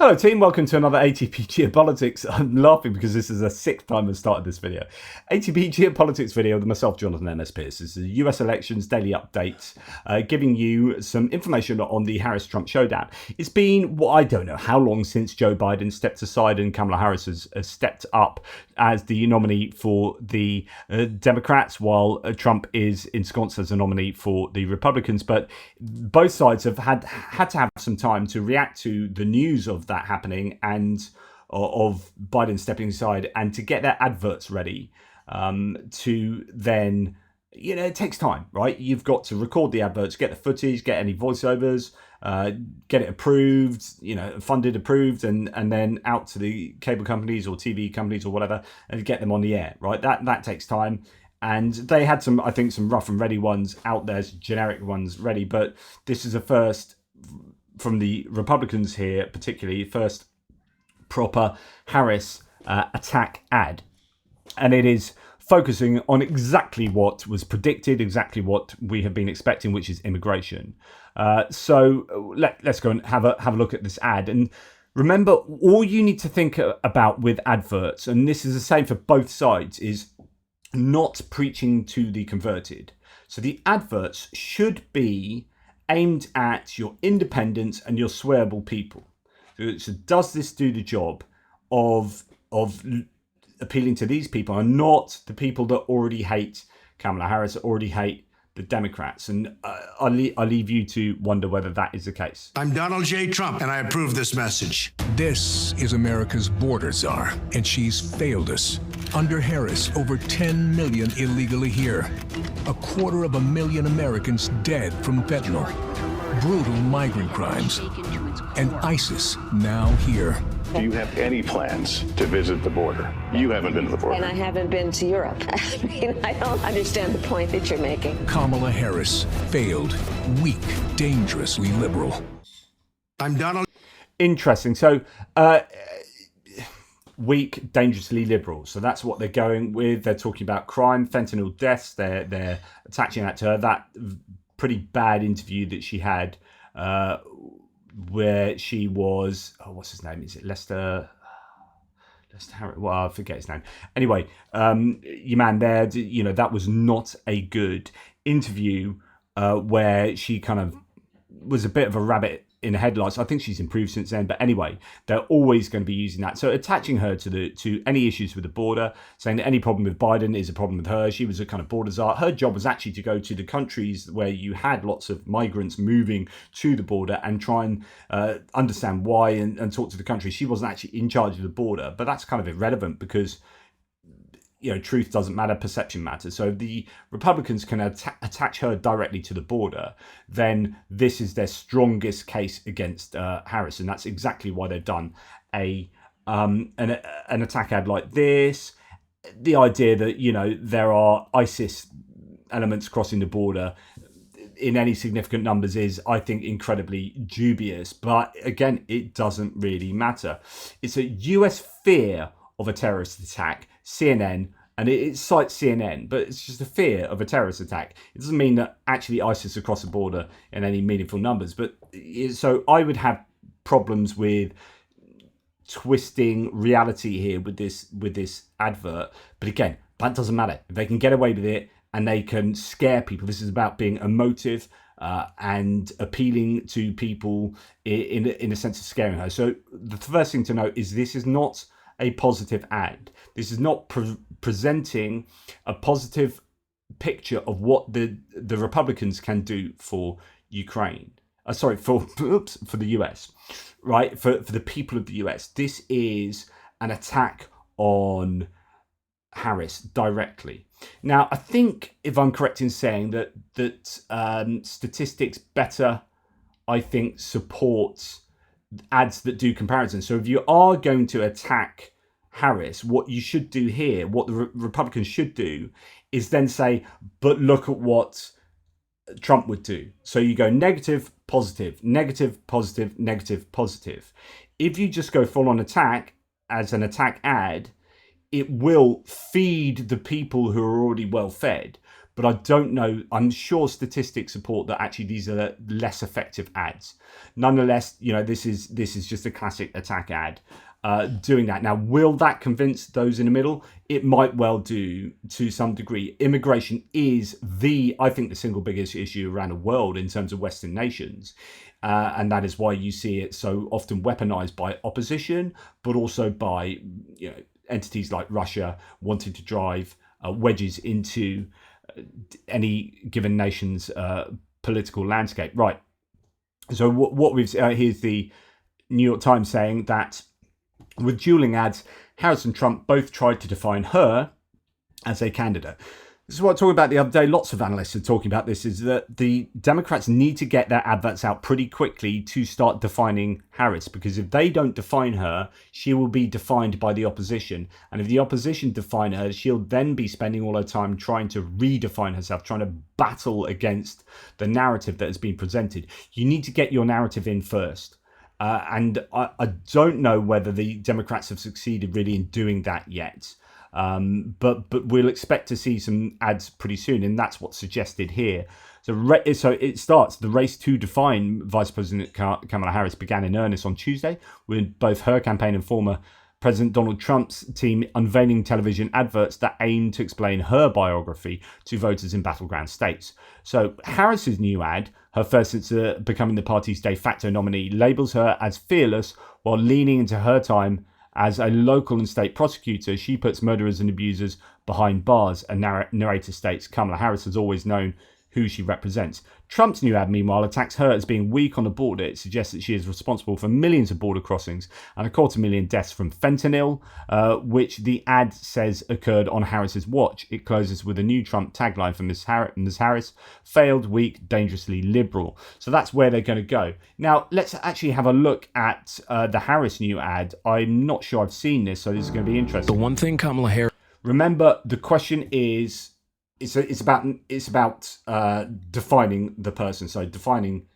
Hello team, welcome to another ATP Geopolitics. I'm laughing because this is the sixth time I've started this video. ATP Geopolitics video with myself, Jonathan MS Pearce. This is a US elections daily update, giving you some information on the Harris-Trump showdown. It's been, well, I don't know how long since Joe Biden stepped aside and Kamala Harris has stepped up as the nominee for the Democrats, while Trump is ensconced as a nominee for the Republicans. But both sides have had to have some time to react to the news of that happening and of Biden stepping aside and to get their adverts ready to then, it takes time, right? You've got to record the adverts, get the footage, get any voiceovers, get it approved, funded, approved, and then out to the cable companies or TV companies or whatever and get them on the air, right? That takes time. And they had some rough and ready ones out there, generic ones ready, but this is a first from the Republicans here, particularly first proper Harris attack ad. And it is focusing on exactly what was predicted, exactly what we have been expecting, which is immigration. So let's go and have a look at this ad. And remember, all you need to think about with adverts, and this is the same for both sides, is not preaching to the converted. So the adverts should be aimed at your independents and your swearable people. So does this do the job of appealing to these people and not the people that already hate Kamala Harris, already hate the Democrats? And I'll leave you to wonder whether that is the case. I'm Donald J. Trump, and I approve this message. This is America's border czar, and she's failed us. Under Harris, over 10 million illegally here. 250,000 Americans dead from fentanyl. Brutal migrant crimes. And ISIS now here. Do you have any plans to visit the border? You haven't been to the border. And I haven't been to Europe. I mean, I don't understand the point that you're making. Kamala Harris, failed, weak, dangerously liberal. I'm Donald. Interesting. So, weak, dangerously liberal. So that's what they're going with. They're talking about crime, fentanyl deaths. They're attaching that to her. That pretty bad interview that she had, where she was, what's his name? Is it Lester Harris? Well, I forget his name. Anyway, your man there, that was not a good interview, where she kind of was a bit of a rabbit in the headlights. I think she's improved since then, but anyway, they're always going to be using that. So attaching her to any issues with the border, saying that any problem with Biden is a problem with her. She was a kind of border czar. Her job was actually to go to the countries where you had lots of migrants moving to the border and try and understand why and talk to the country. She wasn't actually in charge of the border, but that's kind of irrelevant because truth doesn't matter, perception matters. So the Republicans can attach her directly to the border, then this is their strongest case against Harris, and that's exactly why they've done an attack ad like this. The idea that there are ISIS elements crossing the border in any significant numbers is, I think, incredibly dubious. But again, it doesn't really matter. It's a US fear of a terrorist attack. CNN, and it cites CNN, but it's just a fear of a terrorist attack. It doesn't mean that actually ISIS across the border in any meaningful numbers. But so I would have problems with twisting reality here with this advert. But again, that doesn't matter. If they can get away with it and they can scare people, this is about being emotive and appealing to people in a sense of scaring her. So the first thing to note is this is not a positive ad. This is not presenting a positive picture of what the Republicans can do for Ukraine. For the US, right? For the people of the US. This is an attack on Harris directly. Now, I think, if I'm correct in saying that statistics better, I think, supports ads that do comparisons. So if you are going to attack Harris, what you should do here, what the Republicans should do, is then say, but look at what Trump would do. So you go negative, positive, negative, positive, negative, positive. If you just go full on attack as an attack ad, it will feed the people who are already well fed. but I don't know. I'm sure statistics support that actually these are less effective ads. Nonetheless, this is just a classic attack ad. Doing that. Now, will that convince those in the middle? It might well do to some degree. Immigration is I think the single biggest issue around the world in terms of Western nations. And that is why you see it so often weaponized by opposition, but also by entities like Russia wanting to drive wedges into any given nation's political landscape. Right. So what we've here's the New York Times saying that with dueling ads, Harris and Trump both tried to define her as a candidate. This is what I was talking about the other day. Lots of analysts are talking about this, is that the Democrats need to get their adverts out pretty quickly to start defining Harris, because if they don't define her, she will be defined by the opposition. And if the opposition define her, she'll then be spending all her time trying to redefine herself, trying to battle against the narrative that has been presented. You need to get your narrative in first. And I don't know whether the Democrats have succeeded really in doing that yet. But we'll expect to see some ads pretty soon, and that's what's suggested here. So it starts. The race to define Vice President Kamala Harris began in earnest on Tuesday, with both her campaign and former President Donald Trump's team unveiling television adverts that aim to explain her biography to voters in battleground states. So Harris's new ad, her first since becoming the party's de facto nominee, labels her as fearless while leaning into her time as a local and state prosecutor. She puts murderers and abusers behind bars. A narrator states Kamala Harris has always known who she represents. Trump's new ad, meanwhile, attacks her as being weak on the border. It suggests that she is responsible for millions of border crossings and 250,000 deaths from fentanyl, which the ad says occurred on Harris's watch. It closes with a new Trump tagline for Ms. Harris, failed, weak, dangerously liberal. So that's where they're going to go. Now, let's actually have a look at the Harris new ad. I'm not sure I've seen this, so this is going to be interesting. The one thing Kamala Harris... Remember, the question is... It's about defining the person. So defining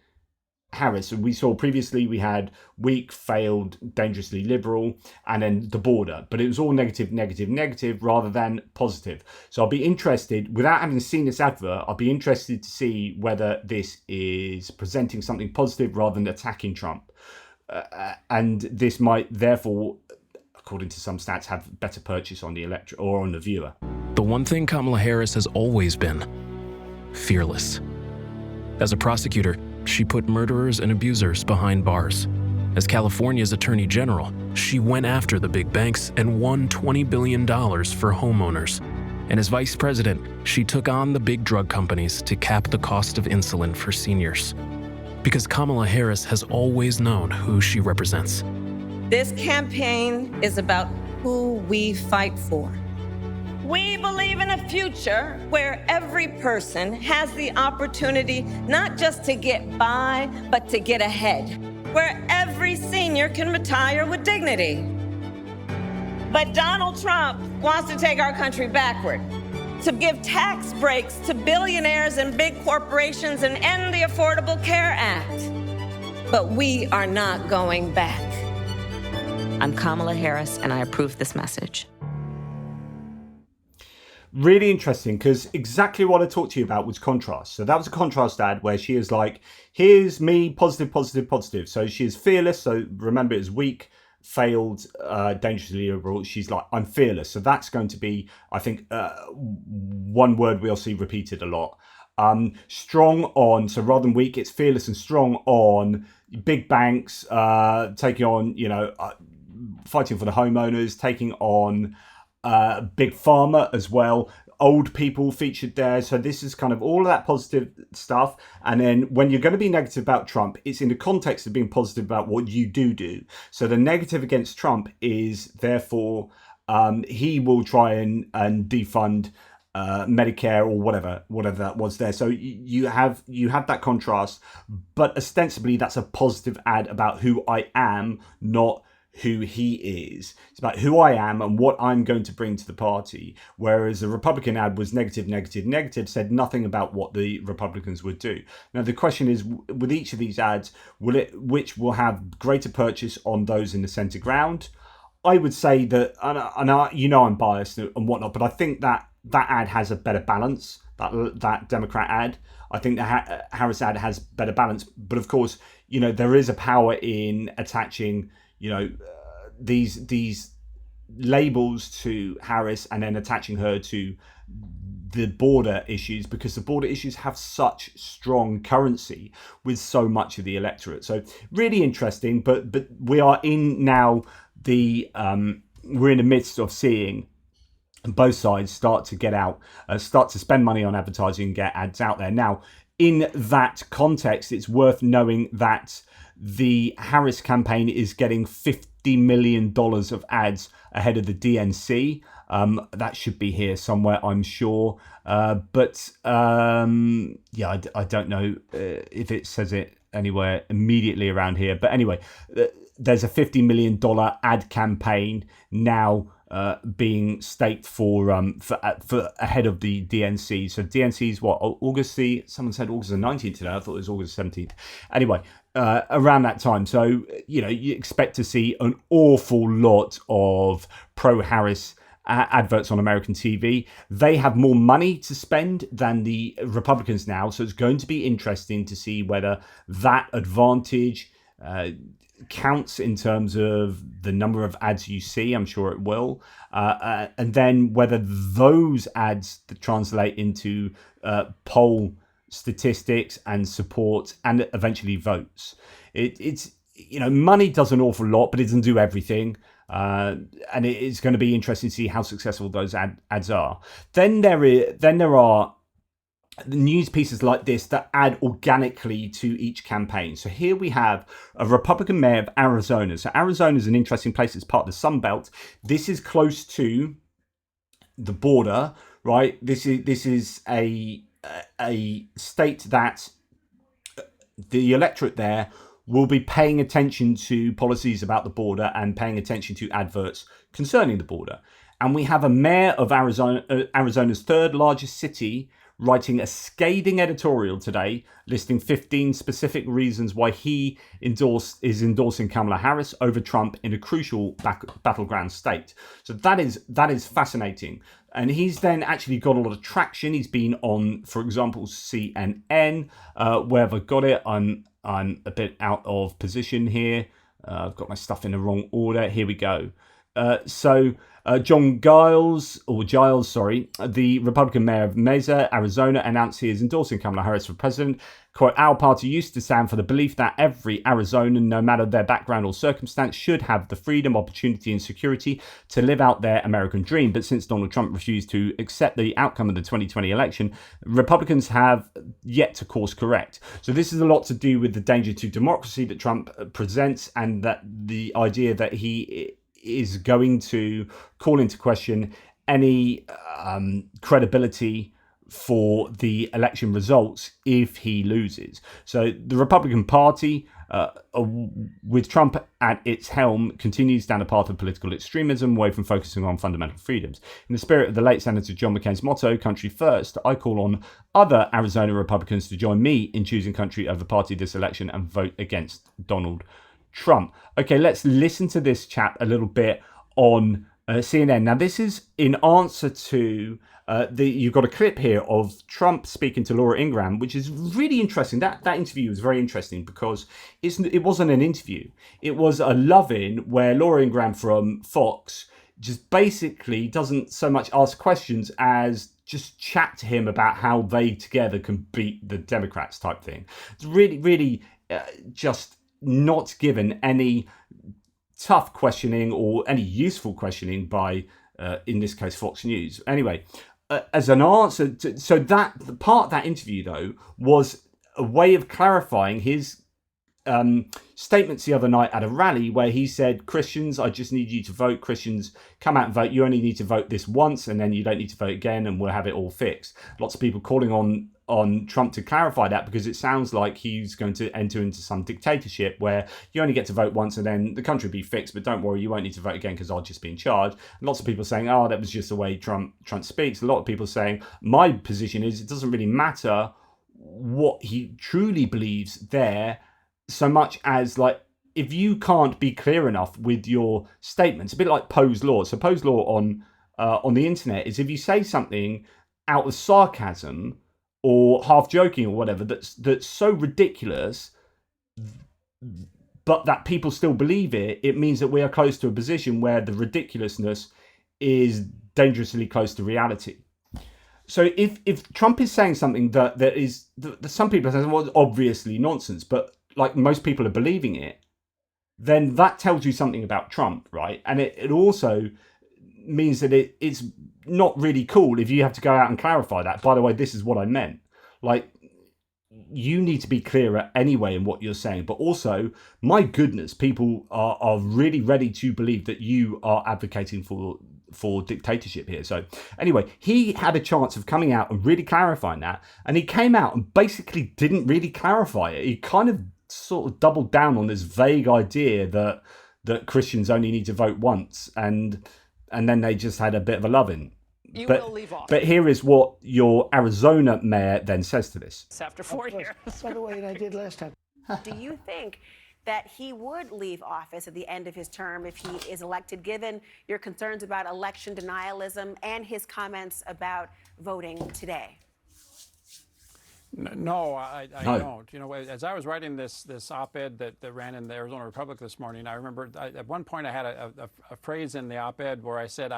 Harris. And we saw previously we had weak, failed, dangerously liberal, and then the border. But it was all negative, negative, negative rather than positive. So I'll be interested, without having seen this advert, I'll be interested to see whether this is presenting something positive rather than attacking Trump. And this might therefore, according to some stats, have better purchase on the electorate or on the viewer. The one thing Kamala Harris has always been: fearless. As a prosecutor, she put murderers and abusers behind bars. As California's Attorney General, she went after the big banks and won $20 billion for homeowners. And as vice president, she took on the big drug companies to cap the cost of insulin for seniors. Because Kamala Harris has always known who she represents. This campaign is about who we fight for. We believe in a future where every person has the opportunity not just to get by, but to get ahead. Where every senior can retire with dignity. But Donald Trump wants to take our country backward, to give tax breaks to billionaires and big corporations and end the Affordable Care Act. But we are not going back. I'm Kamala Harris, and I approve this message. Really interesting, because exactly what I talked to you about was contrast. So that was a contrast ad where she is like, here's me, positive, positive, positive. So she is fearless. So remember, it's weak, failed, dangerously liberal. She's like, I'm fearless. So that's going to be, I think, one word we'll see repeated a lot. Strong on, so rather than weak, it's fearless and strong on big banks, taking on, fighting for the homeowners, taking on big pharma as well. Old people featured there. So this is kind of all of that positive stuff. And then when you're going to be negative about Trump, it's in the context of being positive about what you do. So the negative against Trump is therefore he will try and defund Medicare or whatever that was there. So you have that contrast, but ostensibly that's a positive ad about who I am, not who he is. It's about who I am and what I'm going to bring to the party. Whereas the Republican ad was negative, negative, negative, said nothing about what the Republicans would do. Now the question is, with each of these ads, which will have greater purchase on those in the center ground? I would say that, and I'm biased and whatnot, but I think that that ad has a better balance. That Democrat ad, I think the Harris ad has better balance. But of course, there is a power in attaching, these labels to Harris and then attaching her to the border issues, because the border issues have such strong currency with so much of the electorate. So really interesting. But we are in now we're in the midst of seeing both sides start to get out, start to spend money on advertising and get ads out there. Now, in that context, it's worth knowing that the Harris campaign is getting $50 million of ads ahead of the DNC. That should be here somewhere, I'm sure. But I don't know if it says it anywhere immediately around here. But anyway, there's a $50 million ad campaign now being staked for ahead of the DNC. So DNC is what, someone said August the 19th today. I thought it was August 17th. Anyway, around that time. So, you expect to see an awful lot of pro-Harris adverts on American TV. They have more money to spend than the Republicans now. So it's going to be interesting to see whether that advantage counts in terms of the number of ads you see. I'm sure it will. And then whether those ads translate into poll statistics and support and eventually votes. It's money does an awful lot, but it doesn't do everything. And it's going to be interesting to see how successful those ads are. Then there are news pieces like this that add organically to each campaign. So here we have a Republican mayor of Arizona. So Arizona is an interesting place. It's part of the Sun Belt. This is close to the border, right? This is a state that the electorate there will be paying attention to policies about the border and paying attention to adverts concerning the border. And we have a mayor of Arizona's third largest city writing a scathing editorial today listing 15 specific reasons why he is endorsing Kamala Harris over Trump in a crucial battleground state. So that is fascinating. And he's then actually got a lot of traction. He's been on, for example, CNN. Where have I got it? I'm a bit out of position here. I've got my stuff in the wrong order. Here we go. Giles, the Republican mayor of Mesa, Arizona, announced he is endorsing Kamala Harris for president. Quote, our party used to stand for the belief that every Arizonan, no matter their background or circumstance, should have the freedom, opportunity, and security to live out their American dream. But since Donald Trump refused to accept the outcome of the 2020 election, Republicans have yet to course correct. So this is a lot to do with the danger to democracy that Trump presents, and that the idea that he is going to call into question any credibility for the election results if he loses. So the Republican Party, with Trump at its helm, continues down a path of political extremism away from focusing on fundamental freedoms. In the spirit of the late Senator John McCain's motto, country first, I call on other Arizona Republicans to join me in choosing country over party this election and vote against Donald Trump. Okay, let's listen to this chap a little bit on CNN. Now, this is in answer to you've got a clip here of Trump speaking to Laura Ingraham, which is really interesting. That interview was very interesting because it wasn't an interview. It was a love-in where Laura Ingraham from Fox just basically doesn't so much ask questions as just chat to him about how they together can beat the Democrats type thing. It's really, really just not given any tough questioning or any useful questioning by, in this case, Fox News. Anyway, as an answer so that the part of that interview, though, was a way of clarifying his statements the other night at a rally where he said, Christians, I just need you to vote. Christians, come out and vote. You only need to vote this once and then you don't need to vote again and we'll have it all fixed. Lots of people calling on Trump to clarify that because it sounds like he's going to enter into some dictatorship where you only get to vote once and then the country will be fixed, but don't worry, you won't need to vote again because I'll just be in charge. And lots of people saying, oh, that was just the way Trump speaks. A lot of people saying, my position is it doesn't really matter what he truly believes there, so much as, like, if you can't be clear enough with your statements, a bit like Poe's law. So Poe's law on the internet is if you say something out of sarcasm or half joking or whatever that's so ridiculous, but that people still believe it, it means that we are close to a position where the ridiculousness is dangerously close to reality. So if Trump is saying something that some people are saying, well, obviously nonsense, but like most people are believing it, then that tells you something about Trump, right? And it also means that it's not really cool if you have to go out and clarify that. By the way, this is what I meant. Like, you need to be clearer anyway in what you're saying. But also, my goodness, people are really ready to believe that you are advocating for dictatorship here. So anyway, he had a chance of coming out and really clarifying that. And he came out and basically didn't really clarify it. He kind of sort of doubled down on this vague idea that Christians only need to vote once. And then they just had a bit of a loving. But here is what your Arizona mayor then says to this. After 4 years. By the way, I did last time. Do you think that he would leave office at the end of his term if he is elected, given your concerns about election denialism and his comments about voting today? No, I don't. You know, as I was writing this op-ed that ran in the Arizona Republic this morning, I remember at one point I had a phrase in the op-ed where I said,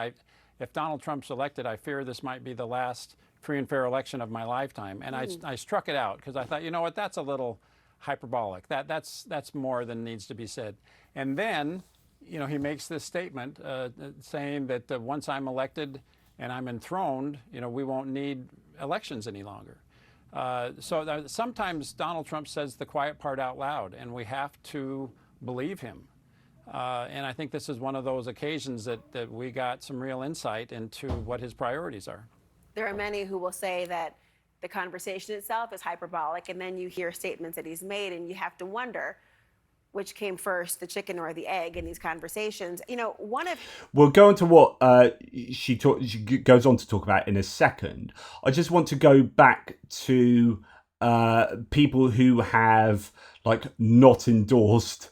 if Donald Trump's elected, I fear this might be the last free and fair election of my lifetime. And I struck it out because I thought, you know what, that's a little hyperbolic. That's more than needs to be said. And then, you know, he makes this statement saying that once I'm elected and I'm enthroned, you know, we won't need elections any longer. So sometimes Donald Trump says the quiet part out loud, and we have to believe him. And I think this is one of those occasions that we got some real insight into what his priorities are. There are many who will say that the conversation itself is hyperbolic, and then you hear statements that he's made, and you have to wonder which came first, the chicken or the egg in these conversations. You know, We'll go on to what she goes on to talk about in a second. I just want to go back to people who have not endorsed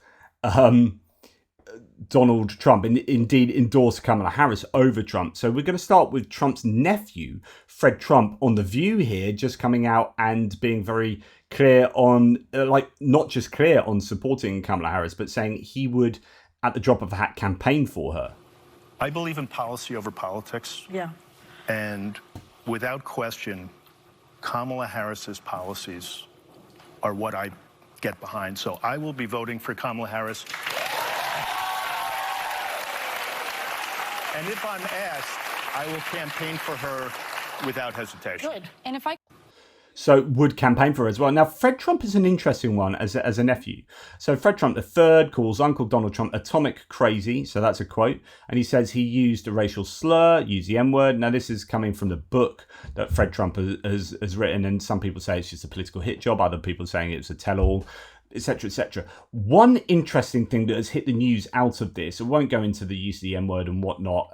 Donald Trump and indeed endorsed Kamala Harris over Trump. So we're going to start with Trump's nephew, Fred Trump, on The View here, just coming out and being very clear on, not just clear on supporting Kamala Harris, but saying he would, at the drop of a hat, campaign for her. I believe in policy over politics. Yeah. And without question, Kamala Harris's policies are what I get behind. So I will be voting for Kamala Harris. And if I'm asked, I will campaign for her without hesitation. Good. And if I... So would campaign for her as well. Now, Fred Trump is an interesting one as a nephew. So Fred Trump III calls Uncle Donald Trump atomic crazy. So that's a quote. And he says he used a racial slur, used the M-word. Now, this is coming from the book that Fred Trump has written. And some people say it's just a political hit job. Other people saying it's a tell-all, etc., etc. One interesting thing that has hit the news out of this, I won't go into the use of the M-word and whatnot.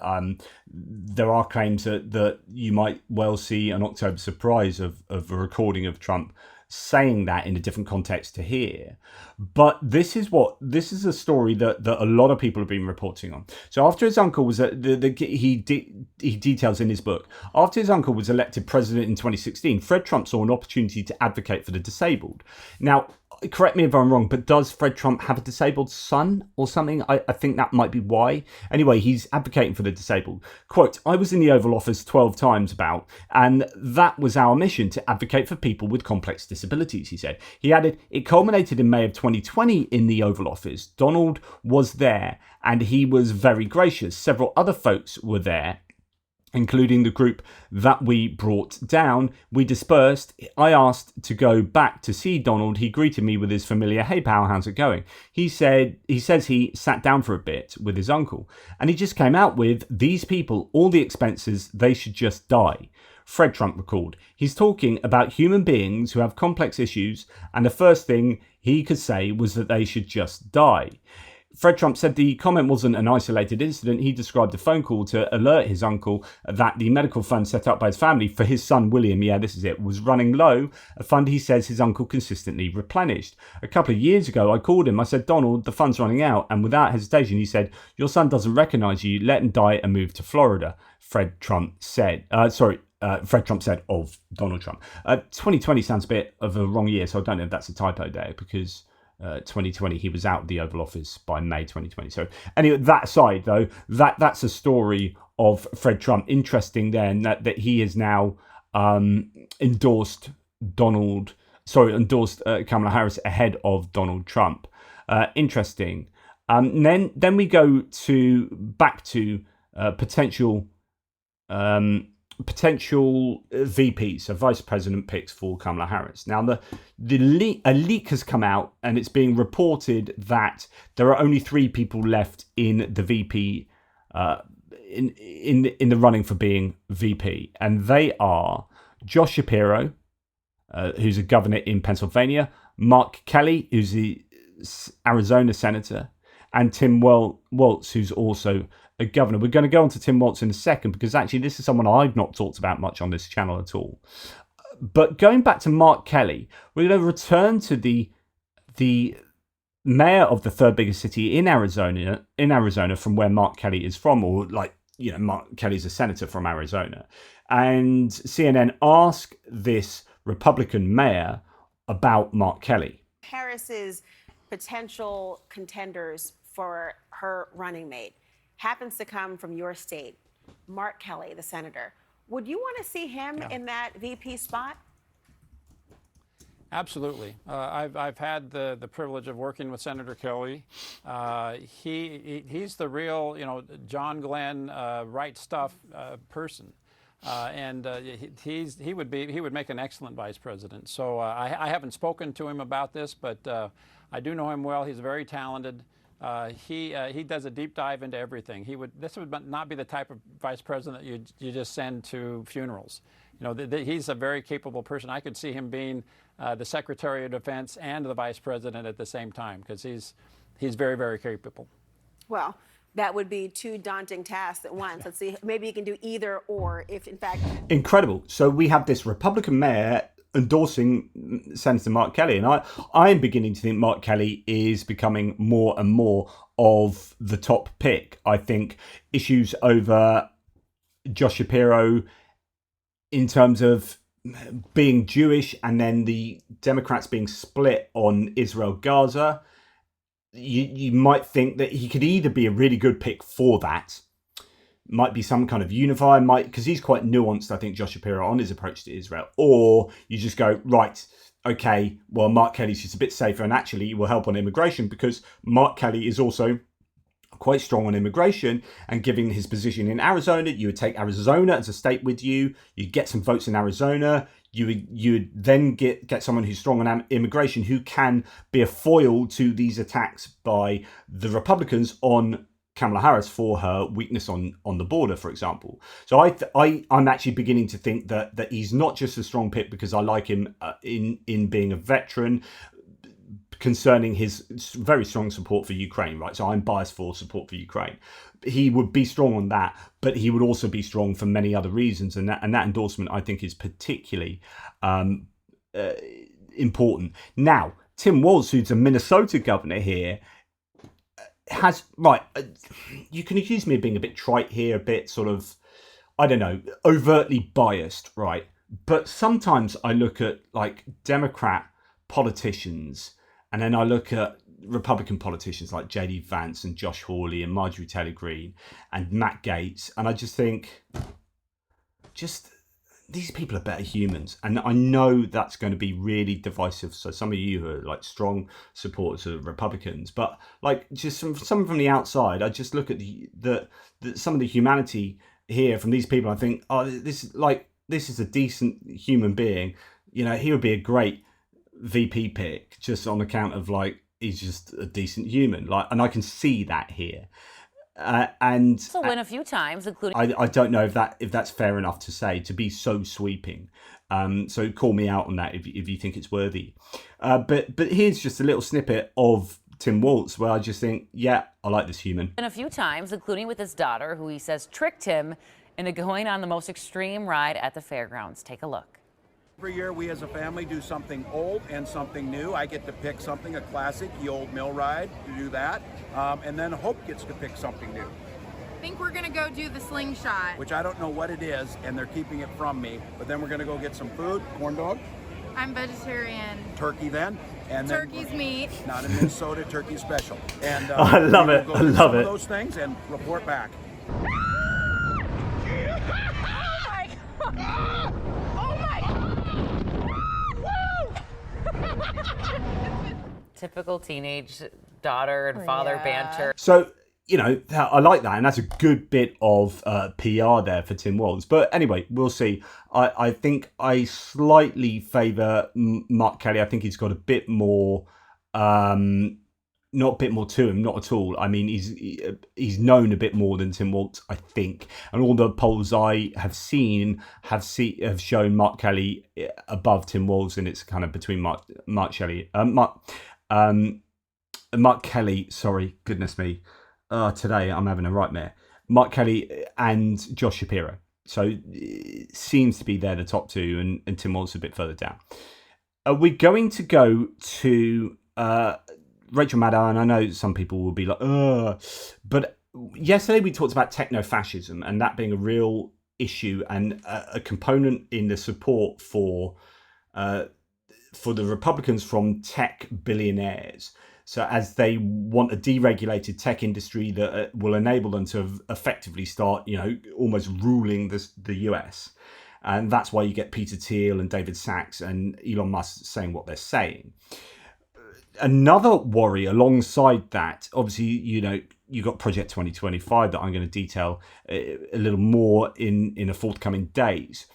There are claims that you might well see an October surprise of a recording of Trump saying that in a different context to here. But this is a story that a lot of people have been reporting on. So after his uncle was he details in his book, after his uncle was elected president in 2016, Fred Trump saw an opportunity to advocate for the disabled. Now, correct me if I'm wrong, but does Fred Trump have a disabled son or something? I think that might be why. Anyway, he's advocating for the disabled. Quote, I was in the Oval Office 12 times and that was our mission, to advocate for people with complex disabilities, he said. He added, it culminated in May of 2020 in the Oval Office. Donald was there and he was very gracious. Several other folks were there, including the group that we brought down. We dispersed. I asked to go back to see Donald. He greeted me with his familiar, hey pal, how's it going? He says he sat down for a bit with his uncle and he just came out with, these people, all the expenses, they should just die. Fred Trump recalled. He's talking about human beings who have complex issues, and the first thing he could say was that they should just die. Fred Trump said the comment wasn't an isolated incident. He described a phone call to alert his uncle that the medical fund set up by his family for his son William, yeah, this is it, was running low, a fund he says his uncle consistently replenished. A couple of years ago, I called him. I said, Donald, the fund's running out. And without hesitation, he said, your son doesn't recognise you. Let him die and move to Florida, Fred Trump said. Fred Trump said of Donald Trump. 2020 sounds a bit of a wrong year, so I don't know if that's a typo there, because 2020 he was out of the Oval Office by May 2020. So anyway, that aside though, that's a story of Fred Trump. Interesting then that he is now endorsed Kamala Harris ahead of Donald Trump. Interesting. Then we go back to potential VPs, so vice president picks for Kamala Harris. Now, a leak has come out, and it's being reported that there are only 3 people left in the VP in the running for being VP, and they are Josh Shapiro, who's a governor in Pennsylvania, Mark Kelly, who's the Arizona senator, and Tim Waltz, who's also a governor. We're going to go on to Tim Waltz in a second, because actually this is someone I've not talked about much on this channel at all. But going back to Mark Kelly, we're going to return to the mayor of the third biggest city in Arizona, from where Mark Kelly is from, or Mark Kelly's a senator from Arizona. And CNN asked this Republican mayor about Mark Kelly. Harris's potential contenders for her running mate happens to come from your state, Mark Kelly, the senator. Would you want to see him in that VP spot? Absolutely. I've had the privilege of working with Senator Kelly. He's the real, John Glenn, right stuff person. He would make an excellent vice president. So I haven't spoken to him about this, but I do know him well. He's very talented. He does a deep dive into everything. This would not be the type of vice president that you just send to funerals. He's a very capable person. I could see him being the Secretary of Defense and the Vice President at the same time, because he's very, very capable. Well, that would be 2 daunting tasks at once. Let's see, maybe you can do either or, if in fact... Incredible. So we have this Republican mayor endorsing Senator Mark Kelly, and I am beginning to think Mark Kelly is becoming more and more of the top pick. I think issues over Josh Shapiro in terms of being Jewish, and then the Democrats being split on Israel-Gaza, you might think that he could either be a really good pick for that, might be some kind of unifier, because he's quite nuanced, I think, Josh Shapiro, on his approach to Israel, or you just go, right, okay, well, Mark Kelly's just a bit safer, and actually it will help on immigration, because Mark Kelly is also quite strong on immigration, and given his position in Arizona, you would take Arizona as a state with you, you'd get some votes in Arizona, you would then get someone who's strong on immigration, who can be a foil to these attacks by the Republicans on Kamala Harris for her weakness on the border, for example. So I'm actually beginning to think that he's not just a strong pick because I like him in being a veteran, concerning his very strong support for Ukraine, right? So I'm biased for support for Ukraine. He would be strong on that, but he would also be strong for many other reasons, and that endorsement I think is particularly important. Now, Tim Walz, who's a Minnesota governor here, has you can accuse me of being a bit trite here, a bit sort of, I don't know, overtly biased, right? But sometimes I look at like Democrat politicians, and then I look at Republican politicians like J.D. Vance and Josh Hawley and Marjorie Taylor Greene and Matt Gaetz, and I just think, these people are better humans. And I know that's going to be really divisive. So some of you who are like strong supporters of Republicans, but like just some from the outside, I just look at the some of the humanity here from these people. I think, oh, this is a decent human being. He would be a great VP pick just on account of he's just a decent human. And I can see that here. And also win a few times, including. I don't know if that's fair enough to say, to be so sweeping. So call me out on that if you think it's worthy. But here's just a little snippet of Tim Waltz, where I just think, yeah, I like this human. And a few times, including with his daughter, who he says tricked him into going on the most extreme ride at the fairgrounds. Take a look. Every year we as a family do something old and something new. I get to pick something, a classic, the old mill ride, to do that. And then Hope gets to pick something new. I think we're gonna go do the slingshot. Which I don't know what it is, and they're keeping it from me. But then we're gonna go get some food, corn dog. I'm vegetarian. Turkey then. And Turkey's then, meat. Not in Minnesota, turkey special. And I love it. I love it. Those things and report back. Typical teenage daughter and father banter. So, you know, I like that, and that's a good bit of PR there for Tim Walz. But anyway, we'll see. I think I slightly favour Mark Kelly. I think he's got a bit more, not a bit more to him, not at all. I mean, he's known a bit more than Tim Walz, I think. And all the polls I have seen have shown Mark Kelly above Tim Walz, and it's kind of between Mark Kelly. Sorry, goodness me. Today I'm having a nightmare. Mark Kelly and Josh Shapiro. So it seems to be they're the top two, and Tim Walz a bit further down. We're going to go to Rachel Maddow, and I know some people will be like, but yesterday we talked about techno-fascism and that being a real issue and a component in the support for the Republicans from tech billionaires. So as they want a deregulated tech industry that will enable them to effectively start, you know, almost ruling the US. And that's why you get Peter Thiel and David Sachs and Elon Musk saying what they're saying. Another worry alongside that, obviously, you know, you got Project 2025 that I'm going to detail a little more in the forthcoming days.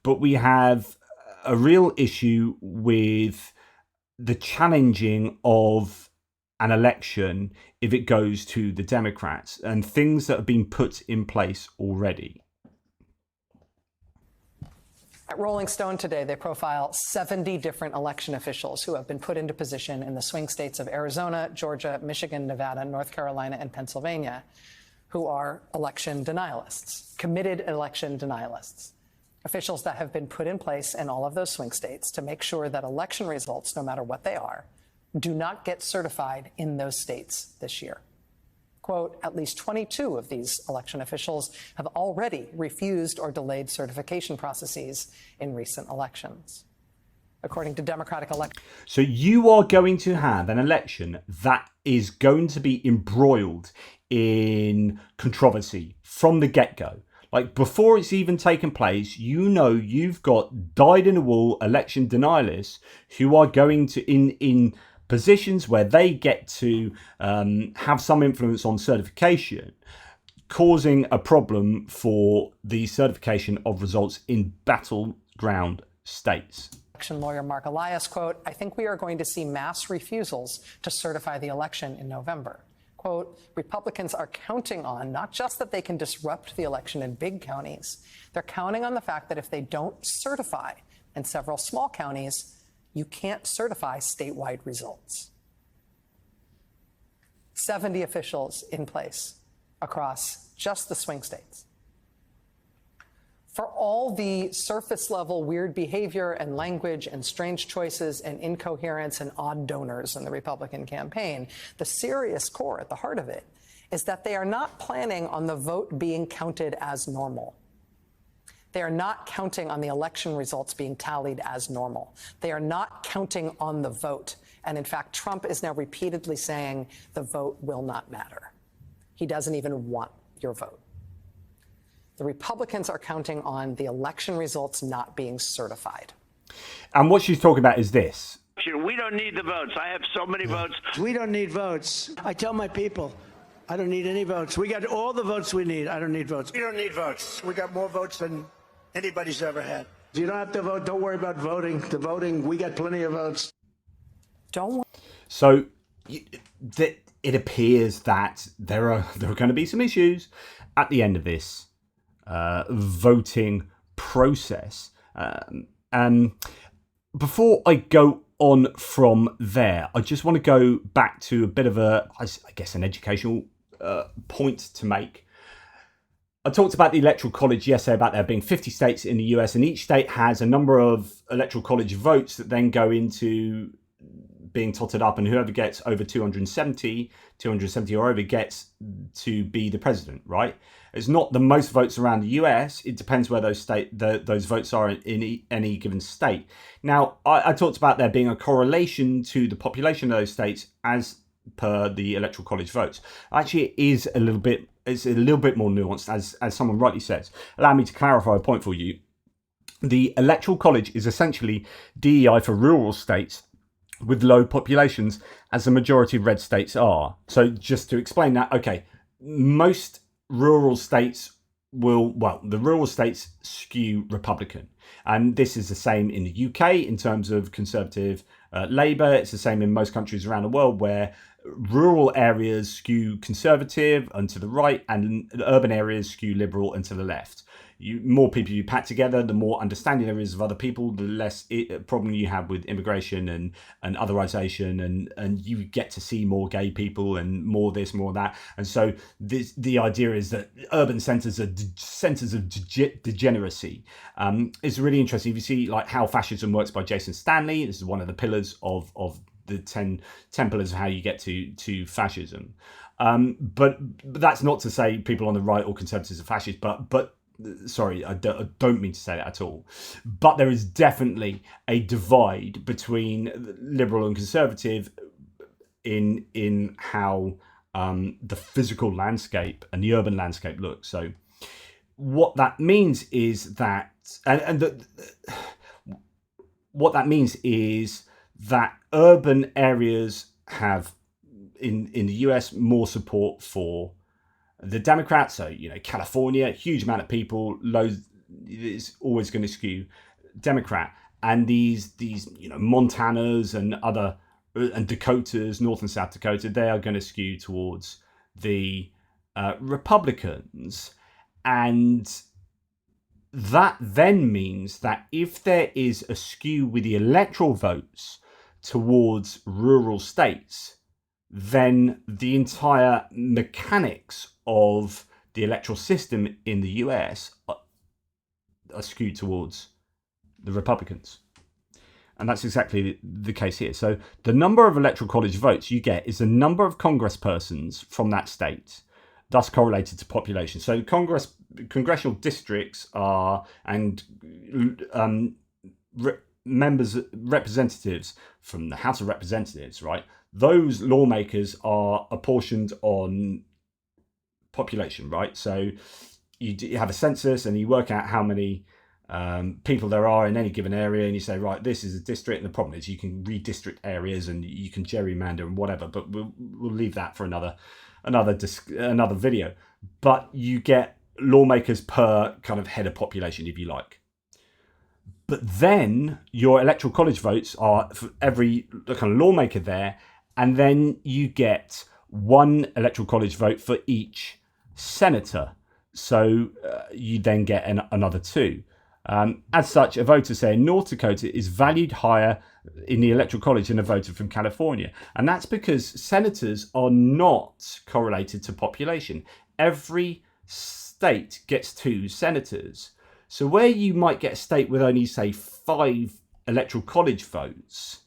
But we have a real issue with the challenging of an election if it goes to the Democrats and things that have been put in place already. At Rolling Stone today, they profile 70 different election officials who have been put into position in the swing states of Arizona, Georgia, Michigan, Nevada, North Carolina, and Pennsylvania, who are election denialists, committed election denialists. Officials that have been put in place in all of those swing states to make sure that election results, no matter what they are, do not get certified in those states this year. Quote, at least 22 of these election officials have already refused or delayed certification processes in recent elections. According to Democratic elections. So you are going to have an election that is going to be embroiled in controversy from the get-go. Like, before it's even taken place, you know you've got dyed-in-the-wool election denialists who are going to, in positions where they get to have some influence on certification, causing a problem for the certification of results in battleground states. Election lawyer Mark Elias, quote, I think we are going to see mass refusals to certify the election in November. Quote, Republicans are counting on not just that they can disrupt the election in big counties, they're counting on the fact that if they don't certify in several small counties, you can't certify statewide results. 70 officials in place across just the swing states. For all the surface level weird behavior and language and strange choices and incoherence and odd donors in the Republican campaign, the serious core at the heart of it is that they are not planning on the vote being counted as normal. They are not counting on the election results being tallied as normal. They are not counting on the vote. And in fact, Trump is now repeatedly saying the vote will not matter. He doesn't even want your vote. The Republicans are counting on the election results not being certified. And what she's talking about is this. We don't need the votes. I have so many votes. We don't need votes. I tell my people, I don't need any votes. We got all the votes we need. I don't need votes. We don't need votes. We got more votes than anybody's ever had. You don't have to vote. Don't worry about voting. The voting, we got plenty of votes. So it appears that there are going to be some issues at the end of this voting process. Before I go on from there. I just want to go back to a bit of an educational point to make. I talked about the Electoral College yesterday, about there being 50 states in the US, and each state has a number of Electoral College votes that then go into being totted up, and whoever gets over 270 or over gets to be the president, right? It's not the most votes around the US. It depends where those votes are in any given state. Now, I talked about there being a correlation to the population of those states as per the Electoral College votes. Actually, it is a little bit more nuanced, as someone rightly says. Allow me to clarify a point for you. The Electoral College is essentially DEI for rural states with low populations, as the majority of red states are. So just to explain that, okay, most rural states the rural states skew Republican. And this is the same in the UK in terms of Conservative Labour. It's the same in most countries around the world where rural areas skew Conservative and to the right, and urban areas skew Liberal and to the left. More people you pack together, the more understanding there is of other people, the less problem you have with immigration and otherization, and you get to see more gay people and more this, more that. And so the idea is that urban centres are centres of degeneracy. It's really interesting. If you see like How Fascism Works by Jason Stanley, this is one of the pillars of the 10 pillars of how you get to fascism. But that's not to say people on the right or conservatives are fascists, but sorry, I don't mean to say that at all. But there is definitely a divide between liberal and conservative in how the physical landscape and the urban landscape looks. So what that means is that, what that means is that urban areas have in the US more support for the Democrats. So, California, huge amount of people, is always going to skew Democrat. And these Montanas and Dakotas, North and South Dakota, they are going to skew towards the Republicans. And that then means that if there is a skew with the electoral votes towards rural states, then the entire mechanics of the electoral system in the US are skewed towards the Republicans. And that's exactly the case here. So the number of Electoral College votes you get is the number of congresspersons from that state, thus correlated to population. So congressional districts are, and representatives from the House of Representatives, right? Those lawmakers are apportioned on population, right? So you have a census and you work out how many people there are in any given area, and you say, right, this is a district. And the problem is you can redistrict areas and you can gerrymander and whatever, but we'll leave that for another video. But you get lawmakers per kind of head of population, if you like. But then your Electoral College votes are for every kind of lawmaker there, and then you get one Electoral College vote for each senator. So you then get another two. As such, a voter, say, in North Dakota is valued higher in the Electoral College than a voter from California. And that's because senators are not correlated to population. Every state gets 2 senators. So where you might get a state with only, say, 5 Electoral College votes,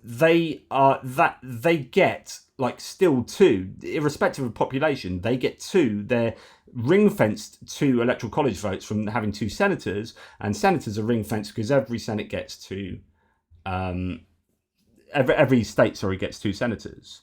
they get like still 2, irrespective of population. They get 2. They're ring-fenced 2 Electoral College votes from having 2 senators, and senators are ring-fenced because every Senate gets 2. Every state, gets 2 senators.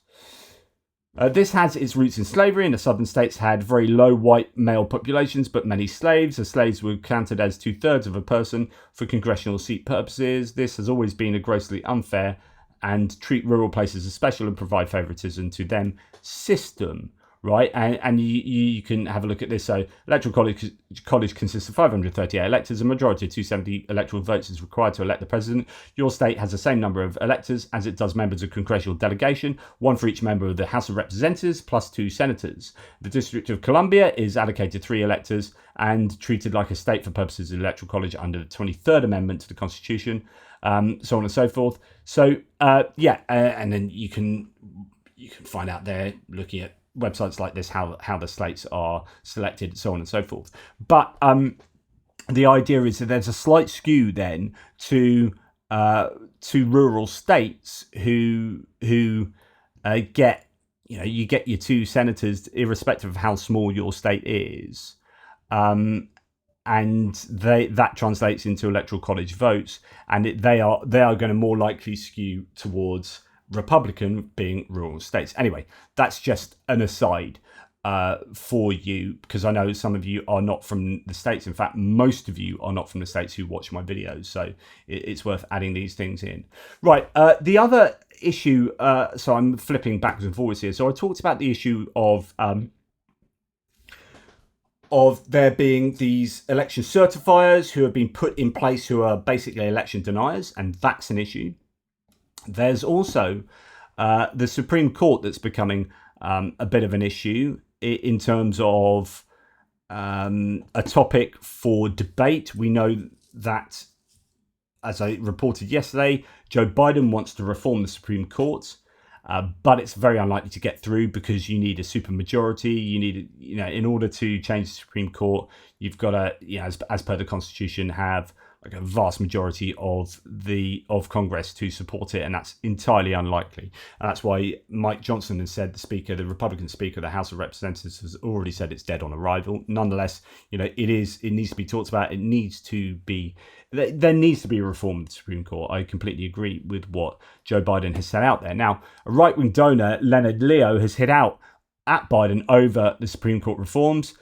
This has its roots in slavery, and the southern states had very low white male populations, but many slaves. The slaves were counted as 2/3 of a person for congressional seat purposes. This has always been a grossly unfair and treat rural places as special and provide favoritism to them system, right? And you can have a look at this. So Electoral College consists of 538 electors. A majority of 270 electoral votes is required to elect the president. Your state has the same number of electors as it does members of congressional delegation, one for each member of the House of Representatives, plus 2 senators. The District of Columbia is allocated 3 electors and treated like a state for purposes of the Electoral College under the 23rd Amendment to the Constitution, so on and so forth. So, and then you can find out there, looking at websites like this, how the slates are selected, so on and so forth. But the idea is that there's a slight skew then to rural states who get, you get your 2 senators irrespective of how small your state is, and that translates into Electoral College votes, and they are going to more likely skew towards Republican, being rural states. Anyway, that's just an aside for you, because I know some of you are not from the States. In fact, most of you are not from the States who watch my videos, so it's worth adding these things in. Right, the other issue, so I'm flipping backwards and forwards here. So I talked about the issue of there being these election certifiers who have been put in place who are basically election deniers, and that's an issue. There's also the Supreme Court that's becoming a bit of an issue in terms of a topic for debate. We know that, as I reported yesterday, Joe Biden wants to reform the Supreme Court, but it's very unlikely to get through because you need a supermajority. You need, in order to change the Supreme Court, you've got to, as per the Constitution, have like a vast majority of Congress to support it, and that's entirely unlikely. And that's why Mike Johnson has said, the Republican Speaker of the House of Representatives, has already said it's dead on arrival. Nonetheless, it needs to be talked about. There needs to be a reform of the Supreme Court. I completely agree with what Joe Biden has set out there. Now, a right-wing donor, Leonard Leo, has hit out at Biden over the Supreme Court reforms.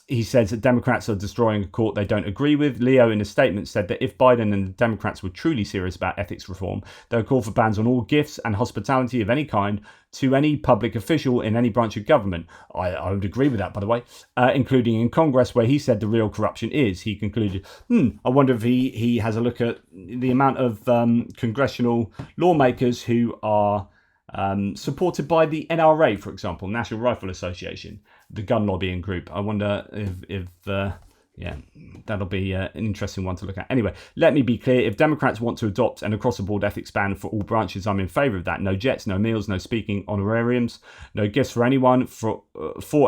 He says that Democrats are destroying a court they don't agree with. Leo, in a statement, said that if Biden and the Democrats were truly serious about ethics reform, they would call for bans on all gifts and hospitality of any kind to any public official in any branch of government. I would agree with that, by the way, including in Congress, where he said the real corruption is. He concluded, I wonder if he has a look at the amount of congressional lawmakers who are supported by the NRA, for example, National Rifle Association, the gun lobbying group. I wonder if that'll be an interesting one to look at. Anyway, let me be clear. If Democrats want to adopt an across-the-board ethics ban for all branches, I'm in favour of that. No jets, no meals, no speaking honorariums, no gifts for anyone, for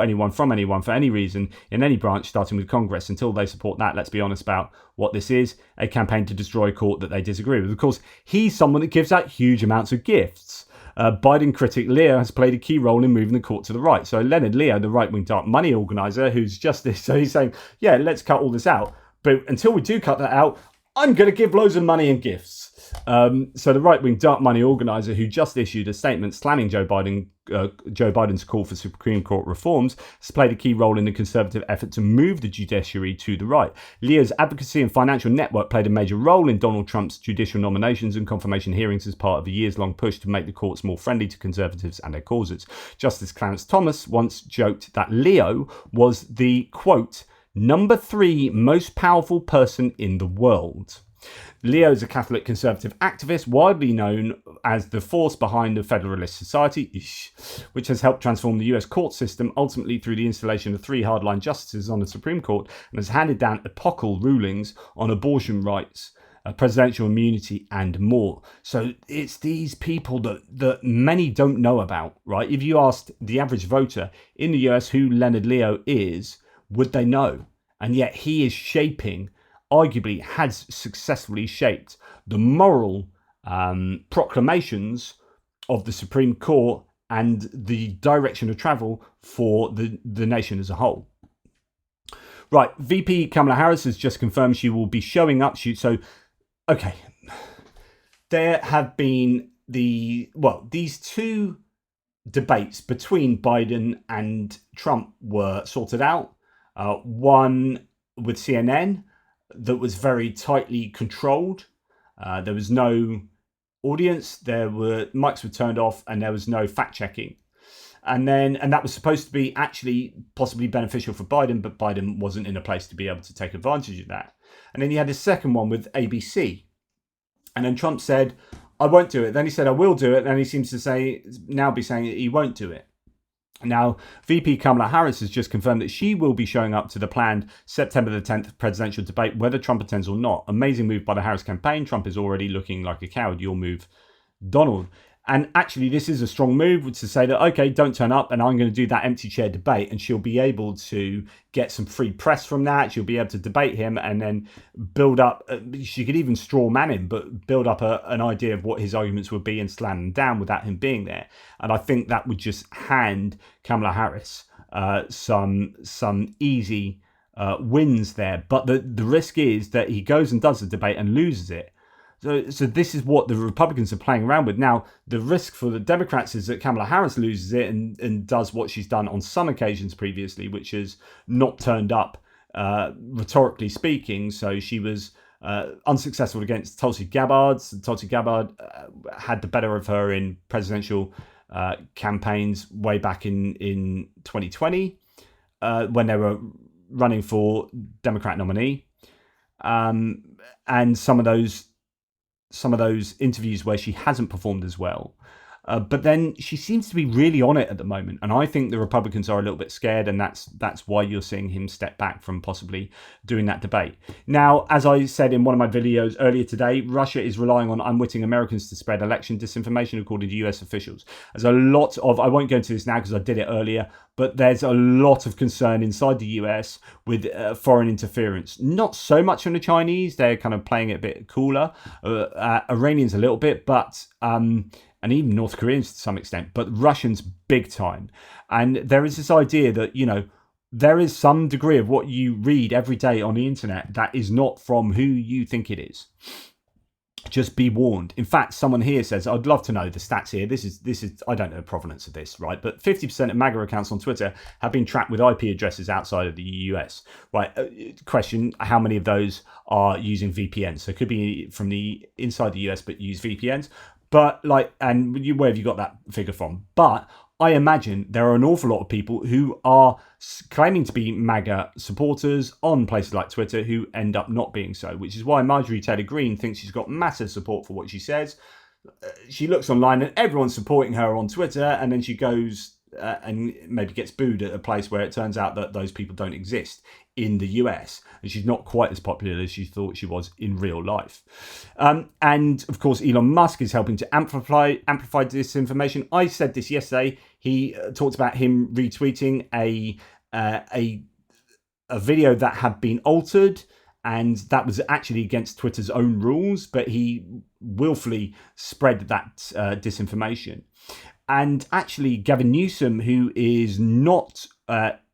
anyone, from anyone, for any reason, in any branch, starting with Congress. Until they support that, let's be honest about what this is, a campaign to destroy a court that they disagree with. Of course, he's someone that gives out huge amounts of gifts. Biden critic Leo has played a key role in moving the court to the right. So Leonard Leo, the right-wing dark money organizer, who's just this, so he's saying, yeah, let's cut all this out. But until we do cut that out, I'm going to give loads of money and gifts. So the right-wing dark money organizer, who just issued a statement slamming Joe Biden's call for Supreme Court reforms, has played a key role in the conservative effort to move the judiciary to the right. Leo's advocacy and financial network played a major role in Donald Trump's judicial nominations and confirmation hearings as part of a years-long push to make the courts more friendly to conservatives and their causes. Justice Clarence Thomas once joked that Leo was the, quote, number 3 most powerful person in the world. Leo is a Catholic conservative activist, widely known as the force behind the Federalist Society, which has helped transform the US court system, ultimately through the installation of 3 hardline justices on the Supreme Court, and has handed down epochal rulings on abortion rights, presidential immunity, and more. So it's these people that many don't know about, right? If you asked the average voter in the US who Leonard Leo is, would they know? And yet he is arguably has successfully shaped the moral proclamations of the Supreme Court and the direction of travel for the nation as a whole. Right, VP Kamala Harris has just confirmed she will be showing up. Okay, there have been these 2 debates between Biden and Trump were sorted out. One with CNN that was very tightly controlled. There was no audience. Mics were turned off, and there was no fact checking. And that was supposed to be actually possibly beneficial for Biden, but Biden wasn't in a place to be able to take advantage of that. And then he had his second one with ABC. And then Trump said, I won't do it. Then he said, I will do it. And then he seems to be saying he won't do it. Now, VP Kamala Harris has just confirmed that she will be showing up to the planned September the 10th presidential debate, whether Trump attends or not. Amazing move by the Harris campaign. Trump is already looking like a coward. Your move, Donald. And actually, this is a strong move to say that, okay, don't turn up and I'm going to do that empty chair debate. And she'll be able to get some free press from that. She'll be able to debate him and then build up. She could even straw man him, but build up an idea of what his arguments would be and slam them down without him being there. And I think that would just hand Kamala Harris some easy wins there. But the risk is that he goes and does the debate and loses it. So this is what the Republicans are playing around with. Now, the risk for the Democrats is that Kamala Harris loses it and does what she's done on some occasions previously, which is not turned up, rhetorically speaking. So she was unsuccessful against Tulsi Gabbard. Tulsi Gabbard had the better of her in presidential campaigns way back in 2020 when they were running for Democrat nominee. And some of those interviews where she hasn't performed as well. But then she seems to be really on it at the moment. And I think the Republicans are a little bit scared, and that's why you're seeing him step back from possibly doing that debate. Now, as I said in one of my videos earlier today, Russia is relying on unwitting Americans to spread election disinformation, according to US officials. There's a lot of, I won't go into this now because I did it earlier, but there's a lot of concern inside the US with foreign interference. Not so much from the Chinese, they're kind of playing it a bit cooler. Iranians a little bit, but and even North Koreans to some extent, but Russians big time. And there is this idea that, there is some degree of what you read every day on the internet that is not from who you think it is. Just be warned. In fact, someone here says, I'd love to know the stats here. This is I don't know the provenance of this, right? But 50% of MAGA accounts on Twitter have been tracked with IP addresses outside of the US, right? Question, how many of those are using VPNs? So it could be from the inside the US, but use VPNs. But where have you got that figure from? But I imagine there are an awful lot of people who are claiming to be MAGA supporters on places like Twitter who end up not being so, which is why Marjorie Taylor Greene thinks she's got massive support for what she says. She looks online and everyone's supporting her on Twitter, and then she goes and maybe gets booed at a place where it turns out that those people don't exist in the US, and she's not quite as popular as she thought she was in real life. And of course, Elon Musk is helping to amplify disinformation. I said this yesterday. He talked about him retweeting a video that had been altered, and that was actually against Twitter's own rules, but he willfully spread that disinformation. And actually, Gavin Newsom, who is not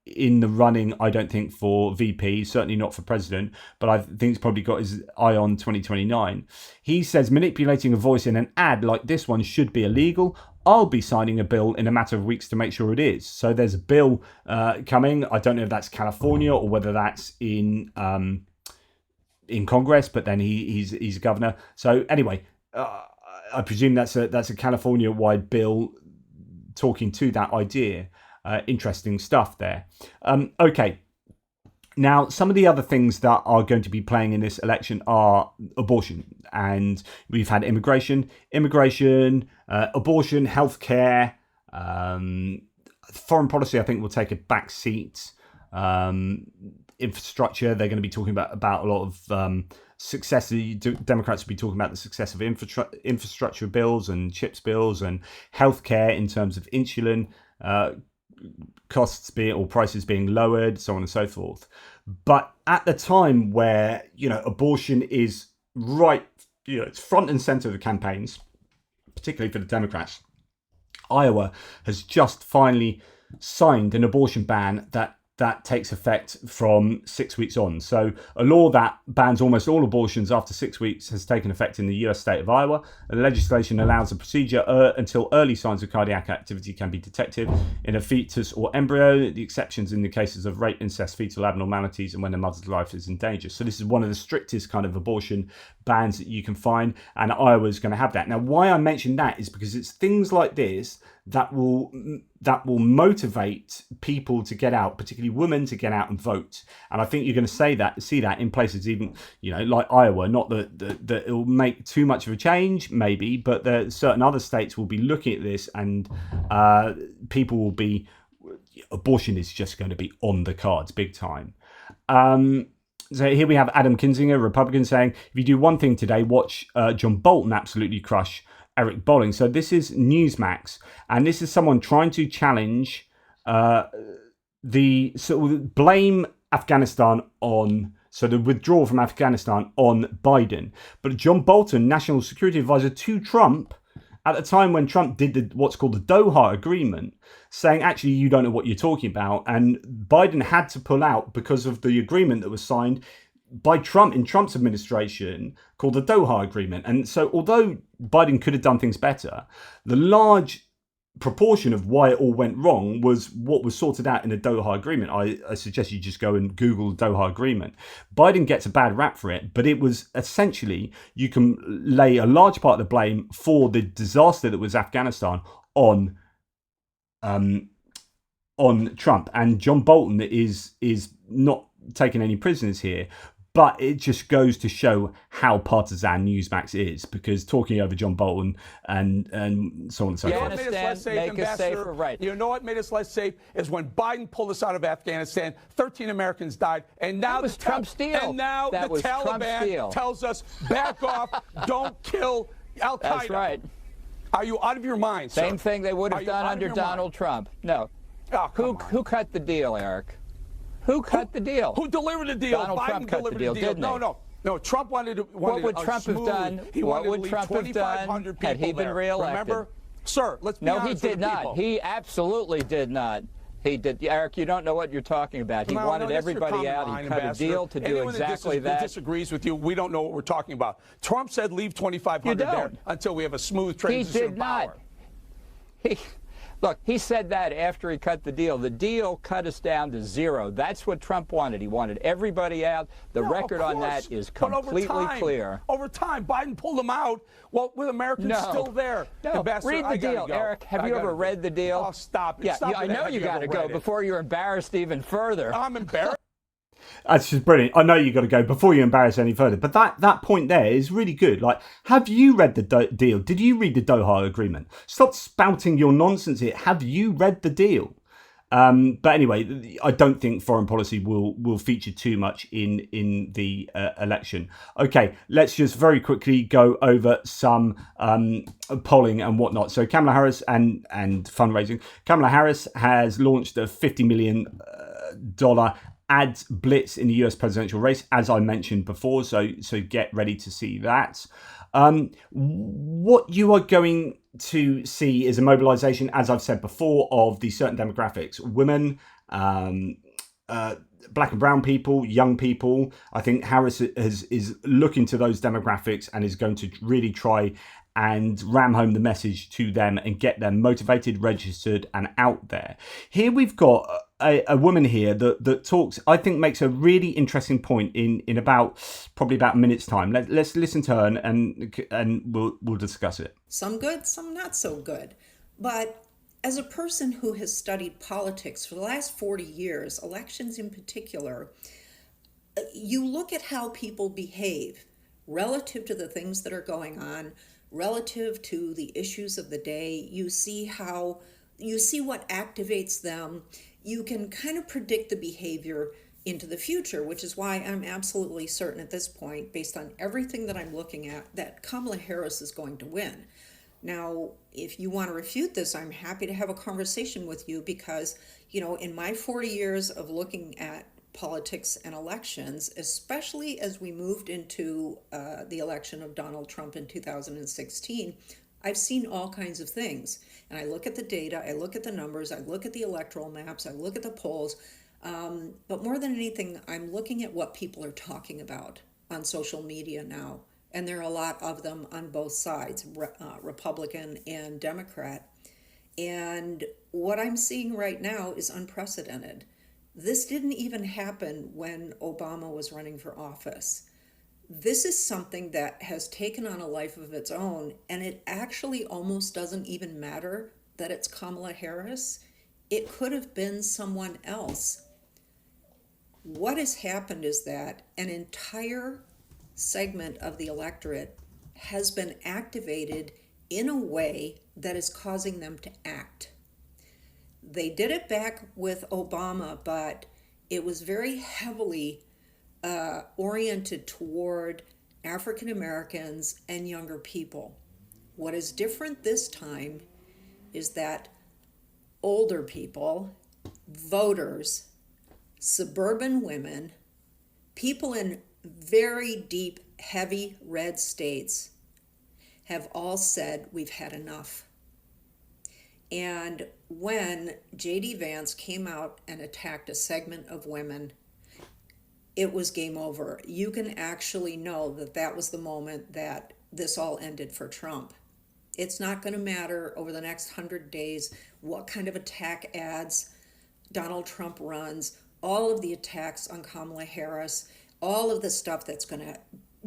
in the running, I don't think, for VP, certainly not for president, but I think he's probably got his eye on 2029. He says manipulating a voice in an ad like this one should be illegal. I'll be signing a bill in a matter of weeks to make sure it is. So there's a bill coming. I don't know if that's California or whether that's in Congress, but then he's a governor. So anyway, I presume that's a California-wide bill talking to that idea. Interesting stuff there. Okay. Now, some of the other things that are going to be playing in this election are abortion. And we've had immigration, abortion, healthcare, foreign policy, I think, will take a back seat. Infrastructure, they're going to be talking about a lot of success. Democrats will be talking about the success of infrastructure bills and chips bills and healthcare in terms of insulin costs or prices being lowered, so on and so forth. But at the time where, abortion is right, it's front and center of the campaigns, particularly for the Democrats, Iowa has just finally signed an abortion ban that takes effect from 6 weeks on. So a law that bans almost all abortions after 6 weeks has taken effect in the US state of Iowa. The legislation allows a procedure until early signs of cardiac activity can be detected in a fetus or embryo. The exceptions in the cases of rape, incest, fetal abnormalities, and when the mother's life is in danger. So this is one of the strictest kind of abortion bans that you can find, and Iowa is going to have that. Now, why I mention that is because it's things like this that will motivate people to get out, particularly women, to get out and vote. And I think you're going to see that in places even, like Iowa. Not that it will make too much of a change, maybe, but certain other states will be looking at this, and people will be. Abortion is just going to be on the cards, big time. So here we have Adam Kinzinger, Republican, saying, if you do one thing today, watch John Bolton absolutely crush Eric Bolling. So this is Newsmax, and this is someone trying to challenge blame Afghanistan on, so the withdrawal from Afghanistan on Biden. But John Bolton, National Security Advisor to Trump, at the time when Trump did what's called the Doha Agreement, saying, actually, you don't know what you're talking about. And Biden had to pull out because of the agreement that was signed by Trump in Trump's administration called the Doha Agreement. And so although Biden could have done things better, the large proportion of why it all went wrong was what was sorted out in the Doha Agreement. I suggest you just go and Google the Doha Agreement. Biden gets a bad rap for it, but it was essentially, you can lay a large part of the blame for the disaster that was Afghanistan on Trump. And John Bolton is not taking any prisoners here. But it just goes to show how partisan Newsmax is, because talking over John Bolton and so on and so forth. What made us less safe, Ambassador? Right. You know what made us less safe is when Biden pulled us out of Afghanistan. 13 Americans died, and now that was Trump's deal. And now the Taliban tells us, back off, don't kill Al Qaeda. That's right. Are you out of your mind, sir? Same thing they would have done under Donald Trump. No. Oh, who cut the deal, Eric? Who cut the deal? Who delivered the deal? Donald Biden Trump cut the deal, didn't he? No. Trump wanted to. What would Trump have done? What would Trump have done had he been reelected? Remember, sir? Let's be honest. No, he did not. He absolutely did not. He did. Eric, you don't know what you're talking about. He wanted everybody out. He cut a deal to do exactly that. Anyone disagrees with you, we don't know what we're talking about. Trump said leave 2,500 there until we have a smooth transition of power. He did not. Look, he said that after he cut the deal. The deal cut us down to zero. That's what Trump wanted. He wanted everybody out. The record on that is completely clear. Over time, Biden pulled them out. Well, with Americans still there. No, read the deal, Eric. Have you ever read the deal? Oh, stop it. Yeah, stop I know you got to go before you're embarrassed even further. I'm embarrassed. That's just brilliant. I know you got to go before you embarrass any further. But that point there is really good. Like, have you read the deal? Did you read the Doha Agreement? Stop spouting your nonsense here. Have you read the deal? But anyway, I don't think foreign policy will feature too much in the election. Okay, let's just very quickly go over some polling and whatnot. So Kamala Harris and fundraising. Kamala Harris has launched a $50 million ads blitz in the US presidential race, as I mentioned before. So get ready to see that. What you are going to see is a mobilization, as I've said before, of the certain demographics: women, black and brown people, young people. I think Harris is looking to those demographics and is going to really try and ram home the message to them and get them motivated, registered, and out there. Here we've got a woman here that talks, I think makes a really interesting point in probably about a minute's time. Let's listen to her and we'll discuss it. Some good, some not so good. But as a person who has studied politics for the last 40 years, elections in particular, you look at how people behave relative to the things that are going on, relative to the issues of the day. You see what activates them. You can kind of predict the behavior into the future, which is why I'm absolutely certain at this point, based on everything that I'm looking at, that Kamala Harris is going to win. Now, if you want to refute this, I'm happy to have a conversation with you because, in my 40 years of looking at politics and elections, especially as we moved into the election of Donald Trump in 2016, I've seen all kinds of things. And I look at the data, I look at the numbers, I look at the electoral maps, I look at the polls. But more than anything, I'm looking at what people are talking about on social media now. And there are a lot of them on both sides, Republican and Democrat. And what I'm seeing right now is unprecedented. This didn't even happen when Obama was running for office. This is something that has taken on a life of its own, and it actually almost doesn't even matter that it's Kamala Harris. It could have been someone else. What has happened is that an entire segment of the electorate has been activated in a way that is causing them to act. They did it back with Obama, but it was very heavily oriented toward African Americans and younger people. What is different this time is that older people, voters, suburban women, people in very deep, heavy red states have all said we've had enough. And when J.D. Vance came out and attacked a segment of women, it was game over. You can actually know that that was the moment that this all ended for Trump. It's not going to matter over the next 100 days what kind of attack ads Donald Trump runs, all of the attacks on Kamala Harris, all of the stuff that's going to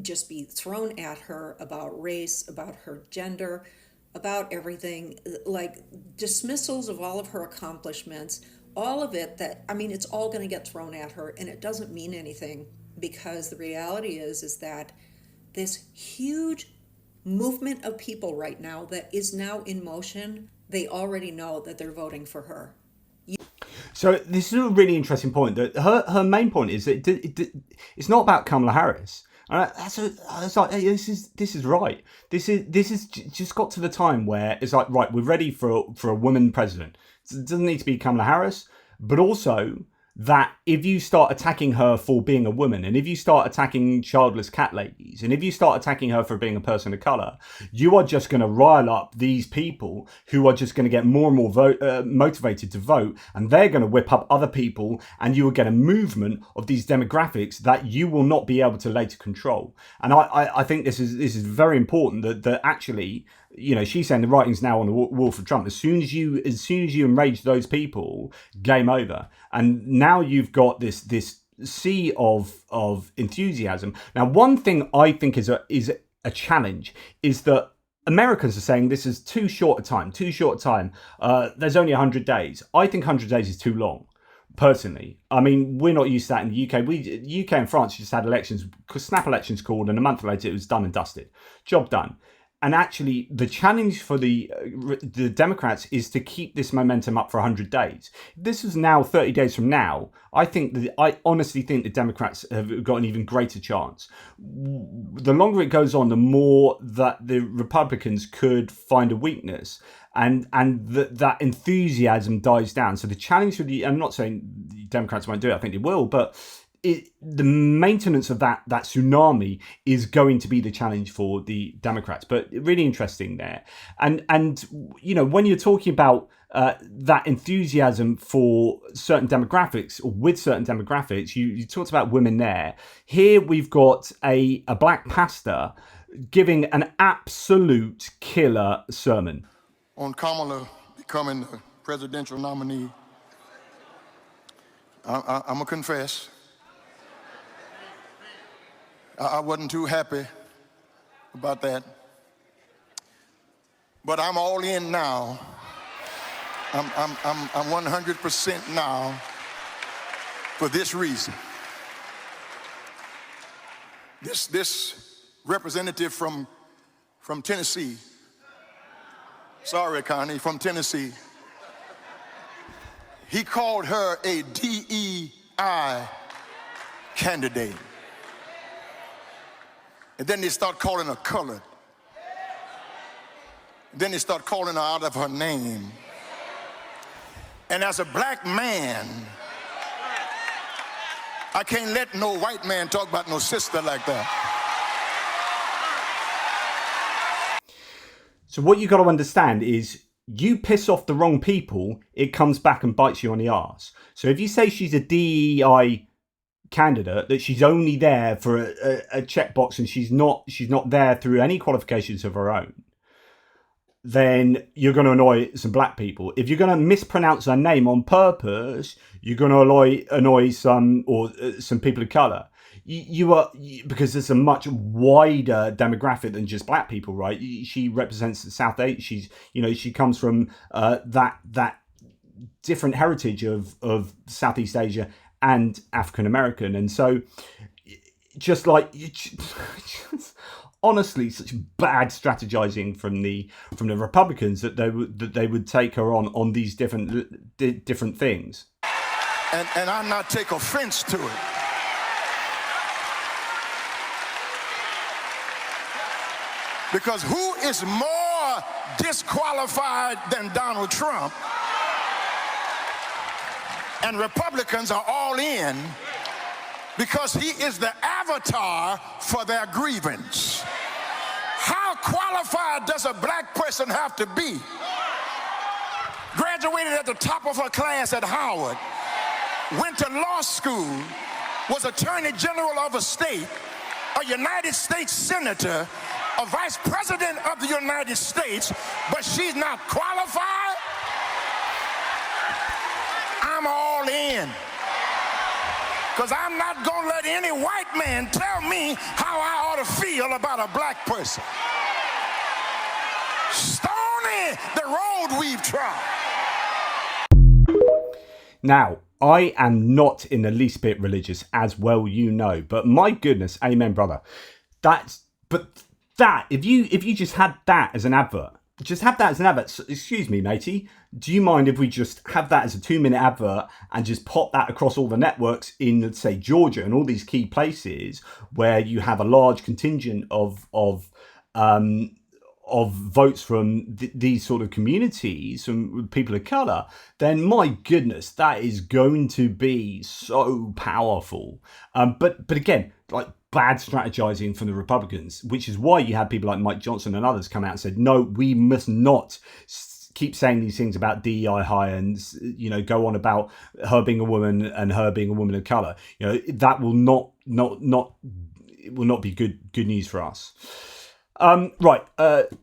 just be thrown at her about race, about her gender, about everything, like dismissals of all of her accomplishments, all of it that, I mean, it's all going to get thrown at her, and it doesn't mean anything, because the reality is that this huge movement of people right now that is now in motion, they already know that they're voting for her. So this is a really interesting point. That her main point is that it's not about Kamala Harris. This is right. This is just got to the time where it's like, right, we're ready for a woman president. It doesn't need to be Kamala Harris, but also that if you start attacking her for being a woman, and if you start attacking childless cat ladies, and if you start attacking her for being a person of colour, you are just going to rile up these people who are just going to get more and more motivated to vote, and they're going to whip up other people, and you will get a movement of these demographics that you will not be able to later control. And I think this is very important that actually, you know, she's saying the writing's now on the wall for Trump. As soon as you enrage those people, game over. And now you've got this sea of enthusiasm. Now, one thing I think is a challenge is that Americans are saying this is too short a time. There's only 100 days. I think 100 days is too long. Personally, I mean, we're not used to that in the UK. UK and France just had elections, snap elections called, and a month later it was done and dusted. Job done. And actually, the challenge for the Democrats is to keep this momentum up for 100 days. This is now 30 days from now. I honestly think the Democrats have got an even greater chance. The longer it goes on, the more that the Republicans could find a weakness, and that enthusiasm dies down. So the challenge for I'm not saying the Democrats won't do it. I think they will, but the maintenance of that tsunami is going to be the challenge for the Democrats. But really interesting there. And you know, when you're talking about that enthusiasm for certain demographics, or with certain demographics, you talked about women there. Here we've got a black pastor giving an absolute killer sermon on Kamala becoming the presidential nominee. I'm gonna confess, I wasn't too happy about that, but I'm all in now. I'm 100% now for this reason. This representative from Tennessee, sorry, Connie, from Tennessee, he called her a DEI candidate. And then they start calling her colored. Then they start calling her out of her name. And as a black man, I can't let no white man talk about no sister like that. So what you got to understand is, you piss off the wrong people, it comes back and bites you on the arse. So if you say she's a DEI candidate, that she's only there for a checkbox, and she's not there through any qualifications of her own, then you're going to annoy some black people. If you're going to mispronounce her name on purpose, you're going to annoy some people of colour. because there's a much wider demographic than just black people, right? She represents the South Asia. She comes from that different heritage of Southeast Asia and African American, and so just honestly, such bad strategizing from the Republicans that they would take her on these different things. And I'm not take offense to it. Because who is more disqualified than Donald Trump? And Republicans are all in because he is the avatar for their grievance. How qualified does a black person have to be? Graduated at the top of her class at Howard, went to law school, was Attorney General of a state, a United States Senator, a Vice President of the United States, but she's not qualified? I'm all in. Because I'm not going to let any white man tell me how I ought to feel about a black person. Stony the road we've trod. Now, I am not in the least bit religious, as well you know, but my goodness, amen, brother. If you just had that as an advert, excuse me, matey, do you mind if we just have that as a 2-minute advert and just pop that across all the networks in, let's say, Georgia and all these key places where you have a large contingent of votes from these sort of communities, from people of color, then my goodness, that is going to be so powerful. But again, like, bad strategizing from the Republicans, which is why you had people like Mike Johnson and others come out and said, no, we must not keep saying these things about DEI hire and, go on about her being a woman and her being a woman of color. That will not be good news for us. Right.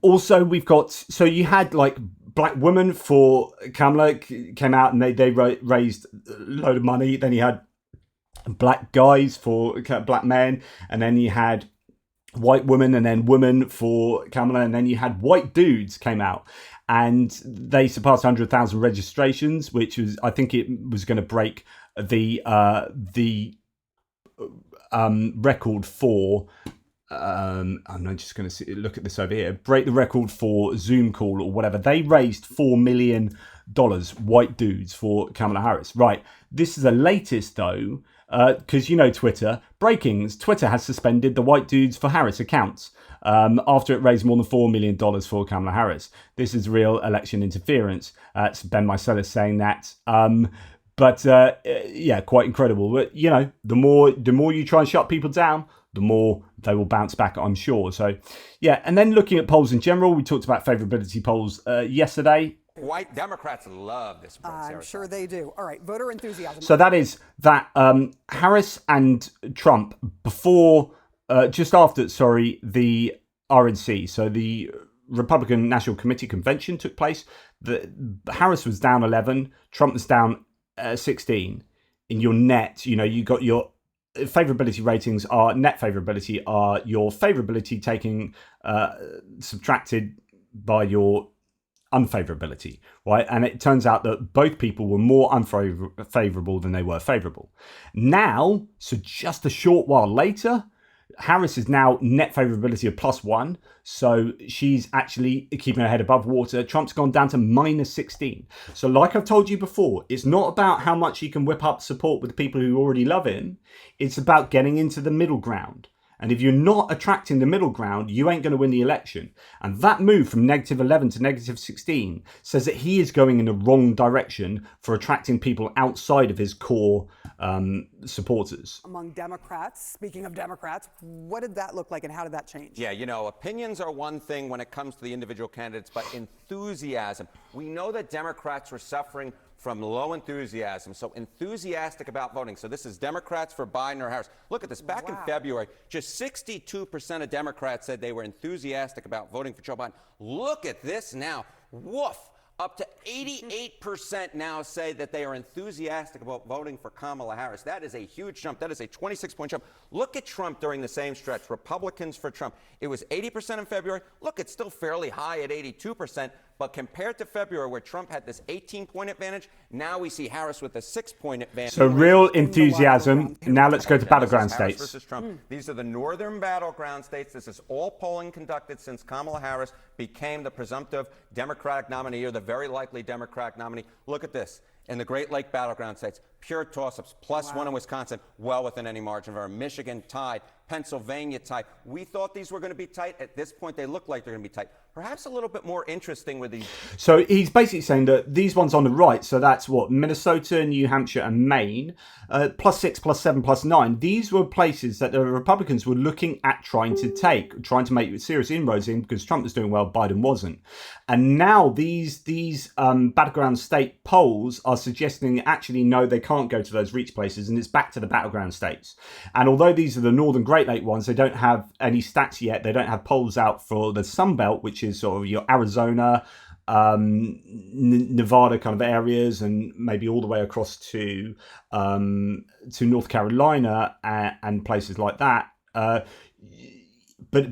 Also, we've got, so you had like Black Women for Kamala came out and they raised a load of money. Then you had Black Guys for Black Men, and then you had White Women, and then Women for Kamala, and then you had White Dudes came out, and they surpassed 100,000 registrations, which was, I think it was going to break the record for. I'm just going to look at this over here. Break the record for Zoom call or whatever. They raised $4 million, White Dudes, for Kamala Harris. Right. This is the latest though, because Twitter. Breakings. Twitter has suspended the White Dudes for Harris accounts after it raised more than $4 million for Kamala Harris. This is real election interference. It's Ben Mycelis saying that. But quite incredible. But the more you try and shut people down, the more they will bounce back, I'm sure. So, and then looking at polls in general, we talked about favorability polls yesterday. White Democrats love this. I'm sure they do. All right, voter enthusiasm. So that is that Harris and Trump just after the RNC, so the Republican National Committee convention took place. Harris was down 11, Trump was down 16. In your net, you got your favorability ratings are net favorability are your favorability taking subtracted by your unfavorability, right? And it turns out that both people were more unfavorable than they were favorable. Now, so just a short while later, Harris is now net favorability of +1, so she's actually keeping her head above water. Trump's gone down to -16. So like I've told you before, it's not about how much he can whip up support with the people who already love him. It's about getting into the middle ground. And if you're not attracting the middle ground, you ain't going to win the election. And that move from -11 to -16 says that he is going in the wrong direction for attracting people outside of his core supporters. Among Democrats, speaking of Democrats, what did that look like and how did that change? Yeah, opinions are one thing when it comes to the individual candidates, but enthusiasm. We know that Democrats were suffering from low enthusiasm, so enthusiastic about voting. So this is Democrats for Biden or Harris. Look at this. Back in February, just 62% of Democrats said they were enthusiastic about voting for Joe Biden. Look at this now. Woof. Up to 88% now say that they are enthusiastic about voting for Kamala Harris. That is a huge jump. That is a 26-point jump. Look at Trump during the same stretch. Republicans for Trump. It was 80% in February. Look, it's still fairly high at 82%. But compared to February, where Trump had this 18-point advantage, now we see Harris with a 6-point advantage. So real enthusiasm. Now let's go to battleground Harris states. versus Trump. These are the northern battleground states. This is all polling conducted since Kamala Harris became the presumptive Democratic nominee, or the very likely Democratic nominee. Look at this. In the Great Lake battleground states, pure toss-ups, +1 in Wisconsin, well within any margin of error. Michigan tied, Pennsylvania tied. We thought these were going to be tight. At this point, they look like they're going to be tight. Perhaps a little bit more interesting with these. So he's basically saying that these ones on the right, so that's what, Minnesota, New Hampshire and Maine, +6, +7, +9. These were places that the Republicans were looking at trying to take, trying to make serious inroads in, because Trump was doing well, Biden wasn't. And now these battleground state polls are suggesting actually no, they can't go to those reach places, and it's back to the battleground states. And although these are the northern Great Lake ones, they don't have any stats yet. They don't have polls out for the Sun Belt, which is sort of your Arizona, Nevada kind of areas, and maybe all the way across to North Carolina and places like that. But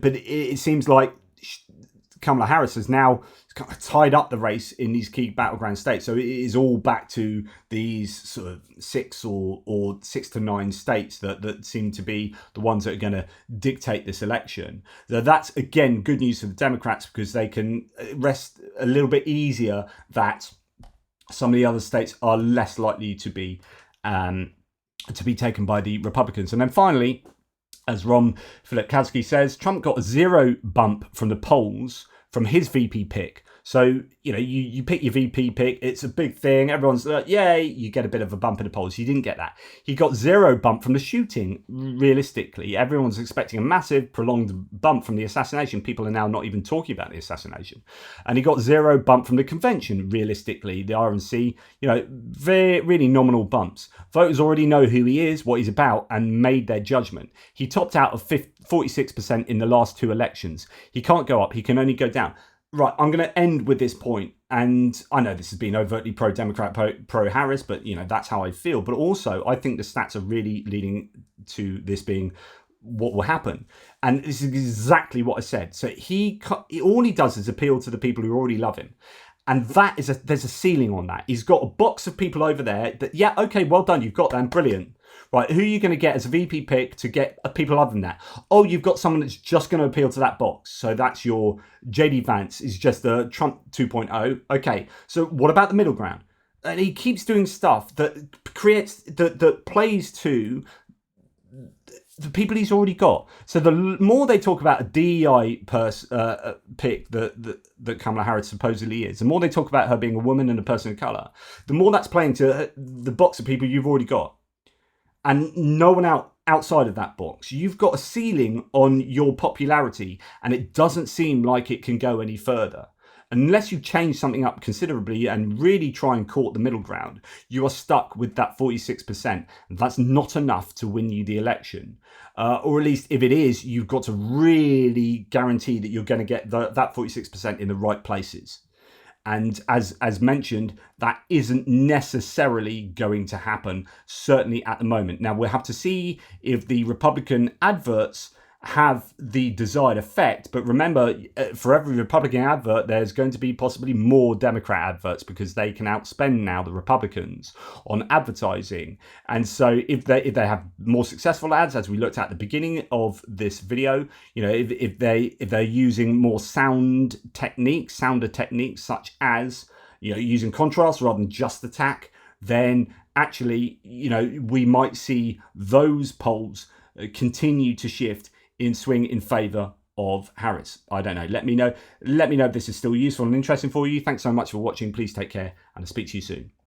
it seems like Kamala Harris has now kind of tied up the race in these key battleground states. So it is all back to these sort of 6 or 6 to 9 states that seem to be the ones that are going to dictate this election. So that's, again, good news for the Democrats, because they can rest a little bit easier that some of the other states are less likely to be taken by the Republicans. And then finally, as Ron Filipkowski says, Trump got a 0 bump from the polls from his VP pick. So, you know, you pick your VP pick, it's a big thing. Everyone's like, yay, you get a bit of a bump in the polls. He didn't get that. He got 0 bump from the shooting, realistically. Everyone's expecting a massive, prolonged bump from the assassination. People are now not even talking about the assassination. And he got 0 bump from the convention, realistically. The RNC, you know, very, really nominal bumps. Voters already know who he is, what he's about, and made their judgment. He topped out of 46% in the last 2 elections. He can't go up. He can only go down. Right, I'm going to end with this point, and I know this has been overtly pro-Democrat, pro-Harris, but, you know, that's how I feel. But also, I think the stats are really leading to this being what will happen. And this is exactly what I said. So all he does is appeal to the people who already love him. And that is there's a ceiling on that. He's got a box of people over there that, yeah, okay, well done, you've got them, brilliant. Right, who are you going to get as a VP pick to get people other than that? Oh, you've got someone that's just going to appeal to that box. So that's your JD Vance, is just the Trump 2.0. Okay, so what about the middle ground? And he keeps doing stuff that creates, that plays to the people he's already got. So the more they talk about a DEI pick that Kamala Harris supposedly is, the more they talk about her being a woman and a person of colour, the more that's playing to the box of people you've already got. And no one outside of that box. You've got a ceiling on your popularity, and it doesn't seem like it can go any further. Unless you change something up considerably and really try and court the middle ground, you are stuck with that 46%. That's not enough to win you the election. Or at least if it is, you've got to really guarantee that you're going to get that 46% in the right places. And as mentioned, that isn't necessarily going to happen, certainly at the moment. Now, we'll have to see if the Republican adverts have the desired effect. But remember, for every Republican advert, there's going to be possibly more Democrat adverts, because they can outspend now the Republicans on advertising. And so if they have more successful ads, as we looked at the beginning of this video, you know, if they're using more sounder techniques, such as, you know, using contrast rather than just attack, then actually, you know, we might see those polls continue to shift in swing in favour of Harris. I don't know. Let me know if this is still useful and interesting for you. Thanks so much for watching. Please take care, and I'll speak to you soon.